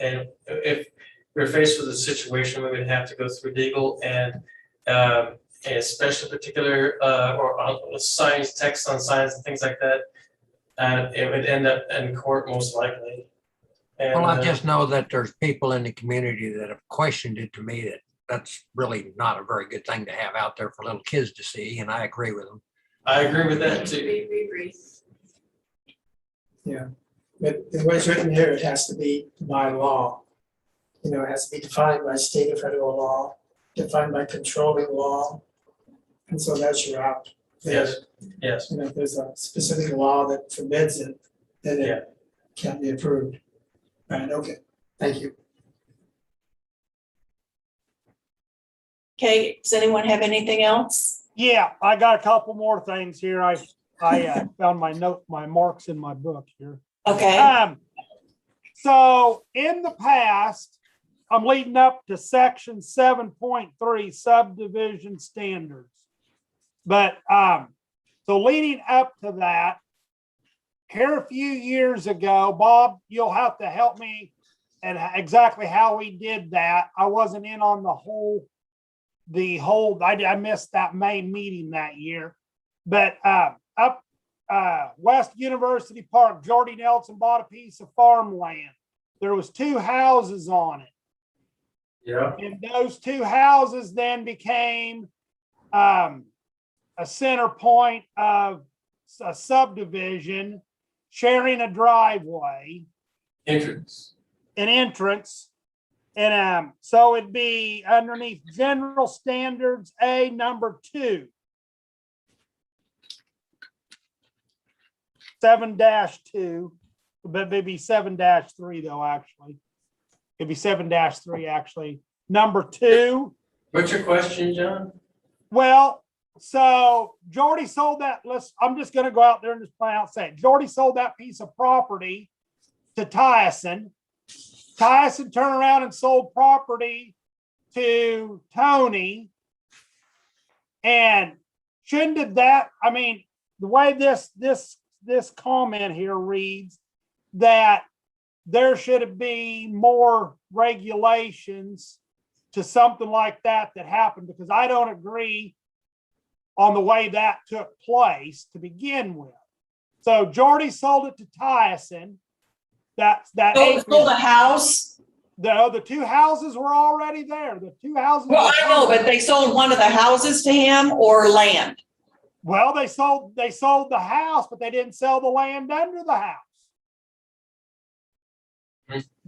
And if we're faced with a situation, we would have to go through legal and a special particular, or on signs, text on signs and things like that. And it would end up in court most likely. And, Well, I just know that there's people in the community that have questioned it to me that that's really not a very good thing to have out there for little kids to see, and I agree with them. I agree with that too. We agree. but the way it's written here, it has to be by law. It has to be defined by state or federal law, defined by controlling law. And so that's your out. Yes, yes. If there's a specific law that forbids it, then Yeah. it can't be approved. Right, okay, thank you. Okay, does anyone have anything else? Yeah, I got a couple more things here. I found my marks in my book here. Okay, So in the past, I'm leading up to section 7.3 subdivision standards. But, so leading up to that, here a few years ago, Bob, you'll have to help me and exactly how we did that. I wasn't in on I missed that main meeting that year. But, up West University Park, Jordy Nelson bought a piece of farmland. There was 2 houses on it. Yeah. And those two houses then became a center point of a subdivision, sharing a driveway, Entrance. an entrance. And so it'd be underneath general standards A number 2. 7-2, but maybe 7-3 though, actually. It'd be 7-3 actually. Number 2. What's your question, John? Well, so Jordy sold that. I'm just gonna go out there and just plan out say it. Jordy sold that piece of property to Tyson. Tyson turned around and sold property to Tony. And shouldn't have that, I mean, the way this comment here reads, that there should be more regulations to something like that happened, because I don't agree on the way that took place to begin with. So Jordy sold it to Tyson. That Sold a house? the two houses were already there. The two houses. Well, I know, but they sold one of the houses to him or land? Well, they sold the house, but they didn't sell the land under the house.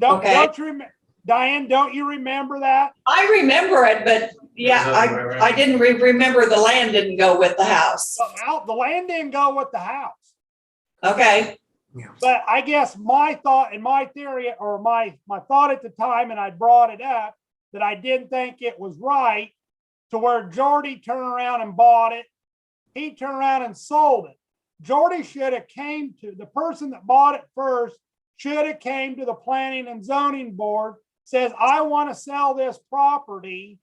Okay. Don't you remember, Diane, don't you remember that? I remember it, but yeah, I didn't remember the land didn't go with the house. The land didn't go with the house. Okay, But I guess my thought and my theory, or my thought at the time, and I brought it up, that I didn't think it was right to where Jordy turned around and bought it. He turned around and sold it. Jordy should have came to, the person that bought it first should have came to the planning and zoning board, says, I want to sell this property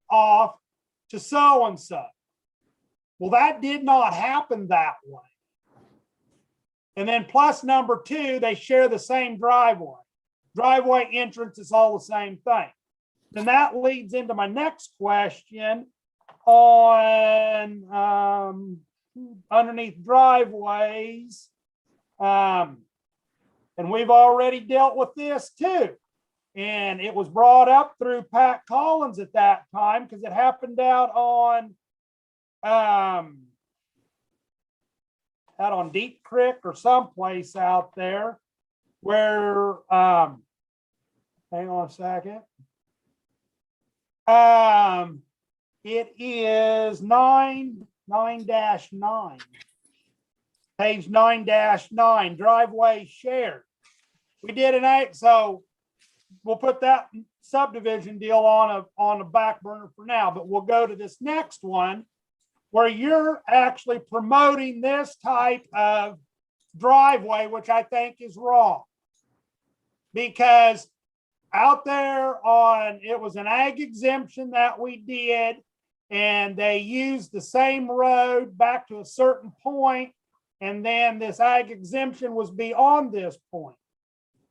off to so-and-so. Well, that did not happen that way. And then plus number 2, they share the same driveway. Driveway entrance is all the same thing. And that leads into my next question on underneath driveways. And we've already dealt with this too. And it was brought up through Pat Collins at that time because it happened out on Deep Creek or someplace out there where, hang on a second. It is 9-9, page 9-9, driveway shared. We did so we'll put that subdivision deal on a back burner for now, but we'll go to this next one where you're actually promoting this type of driveway, which I think is wrong. Because out there it was an ag exemption that we did, and they used the same road back to a certain point, and then this ag exemption was beyond this point.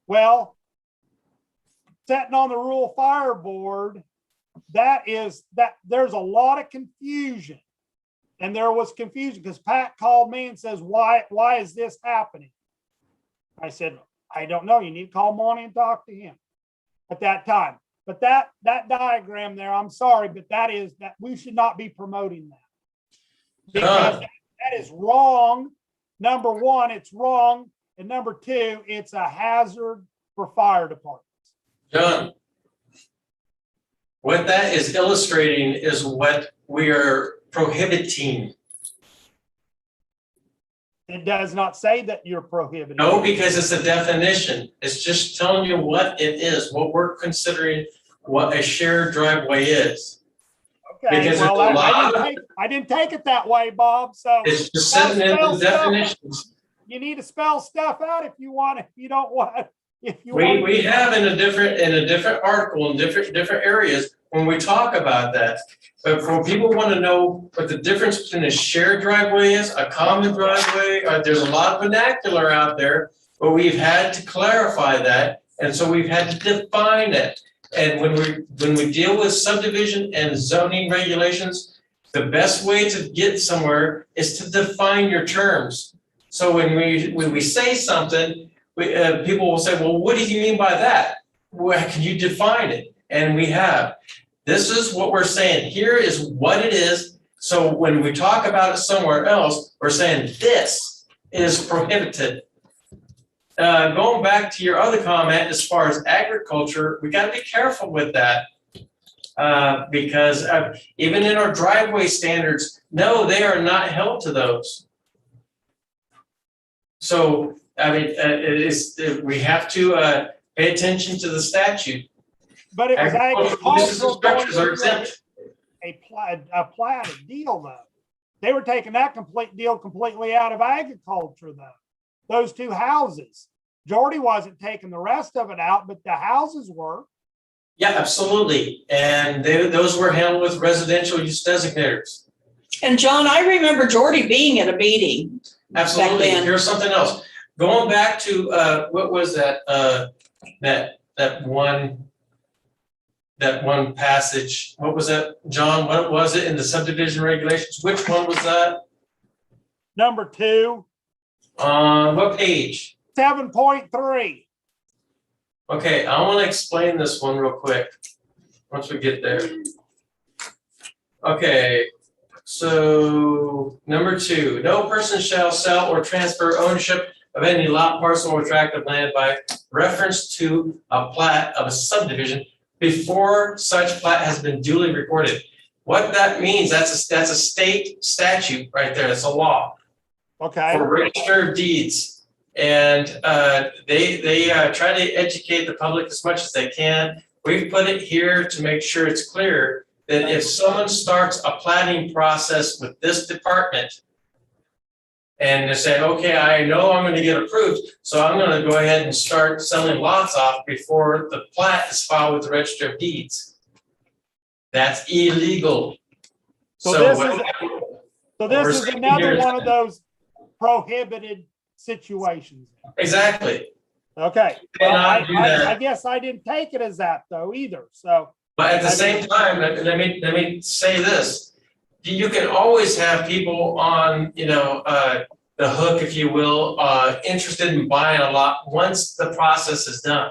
Well, sitting on the rural fire board, there's a lot of confusion. And there was confusion because Pat called me and says, why is this happening? I said, I don't know. You need to call Monty and talk to him at that time. But that diagram there, I'm sorry, but that we should not be promoting that. Because that is wrong. Number 1, it's wrong. And number 2, it's a hazard for fire departments. John, what that is illustrating is what we are prohibiting. It does not say that you're prohibiting. No, because it's a definition. It's just telling you what it is, what we're considering what a shared driveway is. Okay, Because well, there's a lot I didn't take it that way, Bob, so. It's just sitting in the definitions. You need to spell stuff out if you want, if you don't want, if you We want. have in a different article in different areas when we talk about that. But for people want to know what the difference between a shared driveway is, a common driveway, there's a lot of vernacular out there, but we've had to clarify that, and so we've had to define it. And when we deal with subdivision and zoning regulations, the best way to get somewhere is to define your terms. So when we say something, people will say, well, what do you mean by that? Well, can you define it? and we have. This is what we're saying. Here is what it is. So when we talk about it somewhere else, we're saying this is prohibited. Going back to your other comment, as far as agriculture, we gotta be careful with that. Because even in our driveway standards, no, they are not held to those. So, I mean, it is, we have to pay attention to the statute. But it was Agricultural uses and agricultural going structures are through exempt. a platted deal though. They were taking that complete deal completely out of agriculture though. Those two houses. Jordy wasn't taking the rest of it out, but the houses were. Yeah, absolutely. And those were handled with residential use designators. And John, I remember Jordy being at a meeting. Absolutely. then. Here's something else. Going back to, what was that, that one passage, what was that, John? What was it in the subdivision regulations? Which one was that? Number 2, What page? 7.3. Okay, I want to explain this one real quick, once we get there. Okay, so number 2, no person shall sell or transfer ownership of any lot, parcel, or tract of land by reference to a plat of a subdivision before such plat has been duly recorded. What that means, that's a state statute right there, it's a law Okay. for register of deeds. And they try to educate the public as much as they can. We've put it here to make sure it's clear that if someone starts a planning process with this department and they say, okay, I know I'm gonna get approved, so I'm gonna go ahead and start selling lots off before the plat is filed with the Register of Deeds. That's illegal. So So this we're is saying another here is- one of those prohibited situations. Exactly. Okay. Well, Cannot do that. I guess I didn't take it as that though either. So, But at the same time, let me say this. You can always have people on, the hook, if you will, interested in buying a lot once the process is done.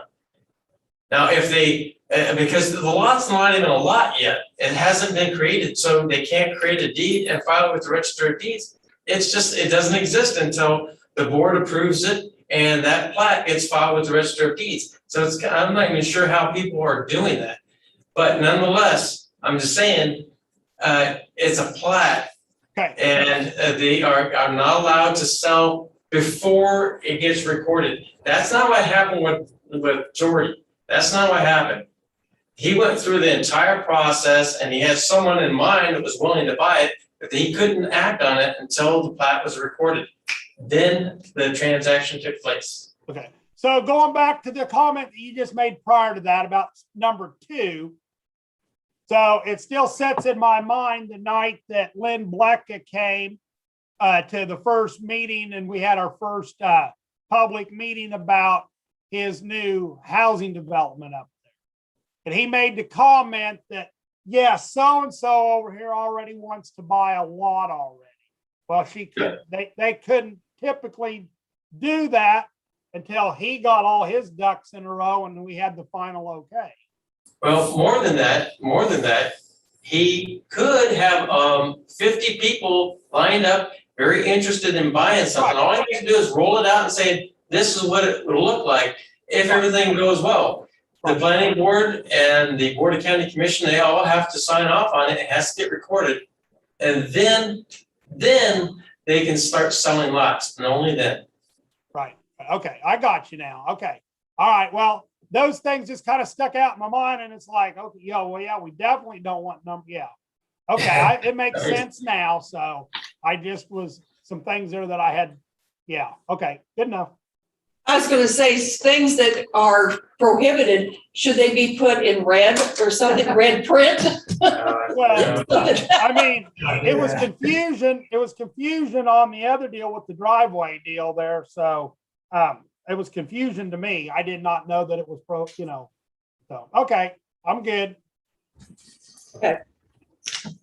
Now, if they, because the lot's not even a lot yet, it hasn't been created, so they can't create a deed and file it with the Register of Deeds. It doesn't exist until the board approves it and that plat gets filed with the Register of Deeds. So I'm not even sure how people are doing that. But nonetheless, I'm just saying, it's a plat okay. and they are not allowed to sell before it gets recorded. That's not what happened with Jordy. That's not what happened. He went through the entire process and he had someone in mind that was willing to buy it, but he couldn't act on it until the plat was recorded. Then the transaction took place. Okay. So going back to the comment that you just made prior to that about number 2. So it still sets in my mind the night that Lynn Blecka came to the first meeting and we had our first public meeting about his new housing development up there. And he made the comment that, yes, so-and-so over here already wants to buy a lot already. Well, they couldn't typically do that until he got all his ducks in a row and we had the final okay. Well, more than that, he could have 50 people lined up, very interested in buying something. All he needs to do is roll it out and say, this is what it will look like if everything goes well. The planning board and the Board of County Commission, they all have to sign off on it. It has to get recorded. And then they can start selling lots, and only then. Right. Okay. I got you now. Okay. All right. Well, those things just kind of stuck out in my mind and it's like, okay, yeah, we definitely don't want number. Yeah. Okay. It makes sense now. So I just was some things there that I had. Yeah. Okay. Good enough. I was gonna say, things that are prohibited, should they be put in red or something, red print? Well, I mean, it was confusion. It was confusion on the other deal with the driveway deal there. So it was confusion to me. I did not know that it was so, okay, I'm good. Okay.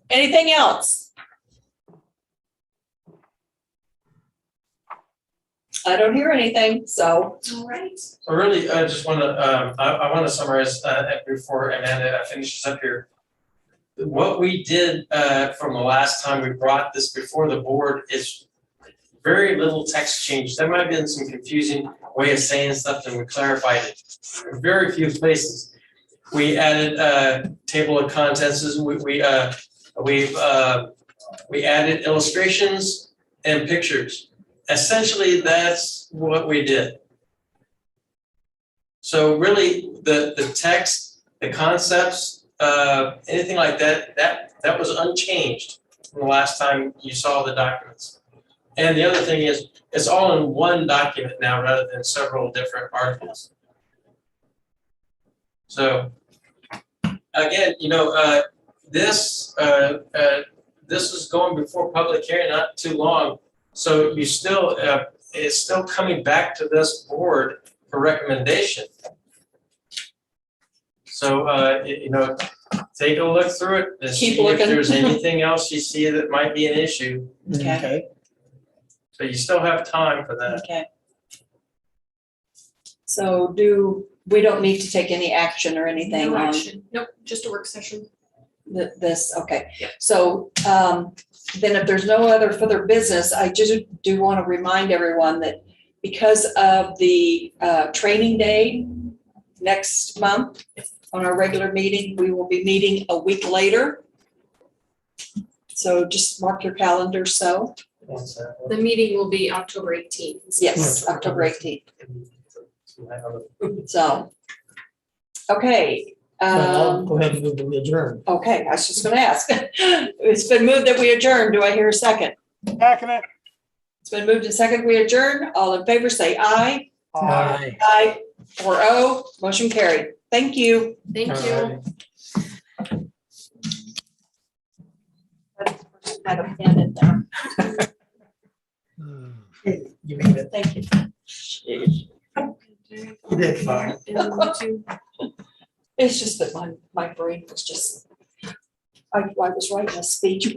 Anything else? I don't hear anything, so. All right. So really, I just want to, I want to summarize before Amanda finishes up here. What we did from the last time we brought this before the board is very little text change. There might have been some confusing way of saying stuff, and we clarified it. Very few places. We added a table of contents. We added illustrations and pictures. Essentially, that's what we did. So really, the text, the concepts, anything like that, that was unchanged from the last time you saw the documents. And the other thing is, it's all in one document now rather than several different articles. So again, this is going before public hearing not too long. So you still, it's still coming back to this board for recommendation. So, take a look through it and Keep see if looking. there's anything else you see that might be an issue. Okay. So you still have time for that. Okay. So we don't need to take any action or anything No on action. Nope, just a work session. this, okay. Yeah. So, then if there's no other further business, I just do want to remind everyone that because of the, training day next month on our regular meeting, we will be meeting a week later. So just mark your calendar, so, The meeting will be October 18th. yes, October 18th, so. Okay, I'll go ahead and move to adjourn. okay, I was just gonna ask. It's been moved that we adjourn. Do I hear a second? Second it. It's been moved and second, we adjourn. All in favor, say aye. Aye. Aye, 4-0, motion carried. Thank you. Thank you. Had a pen in there. You made it. Thank you. You did fine. It's just that my brain was just, I was writing a speech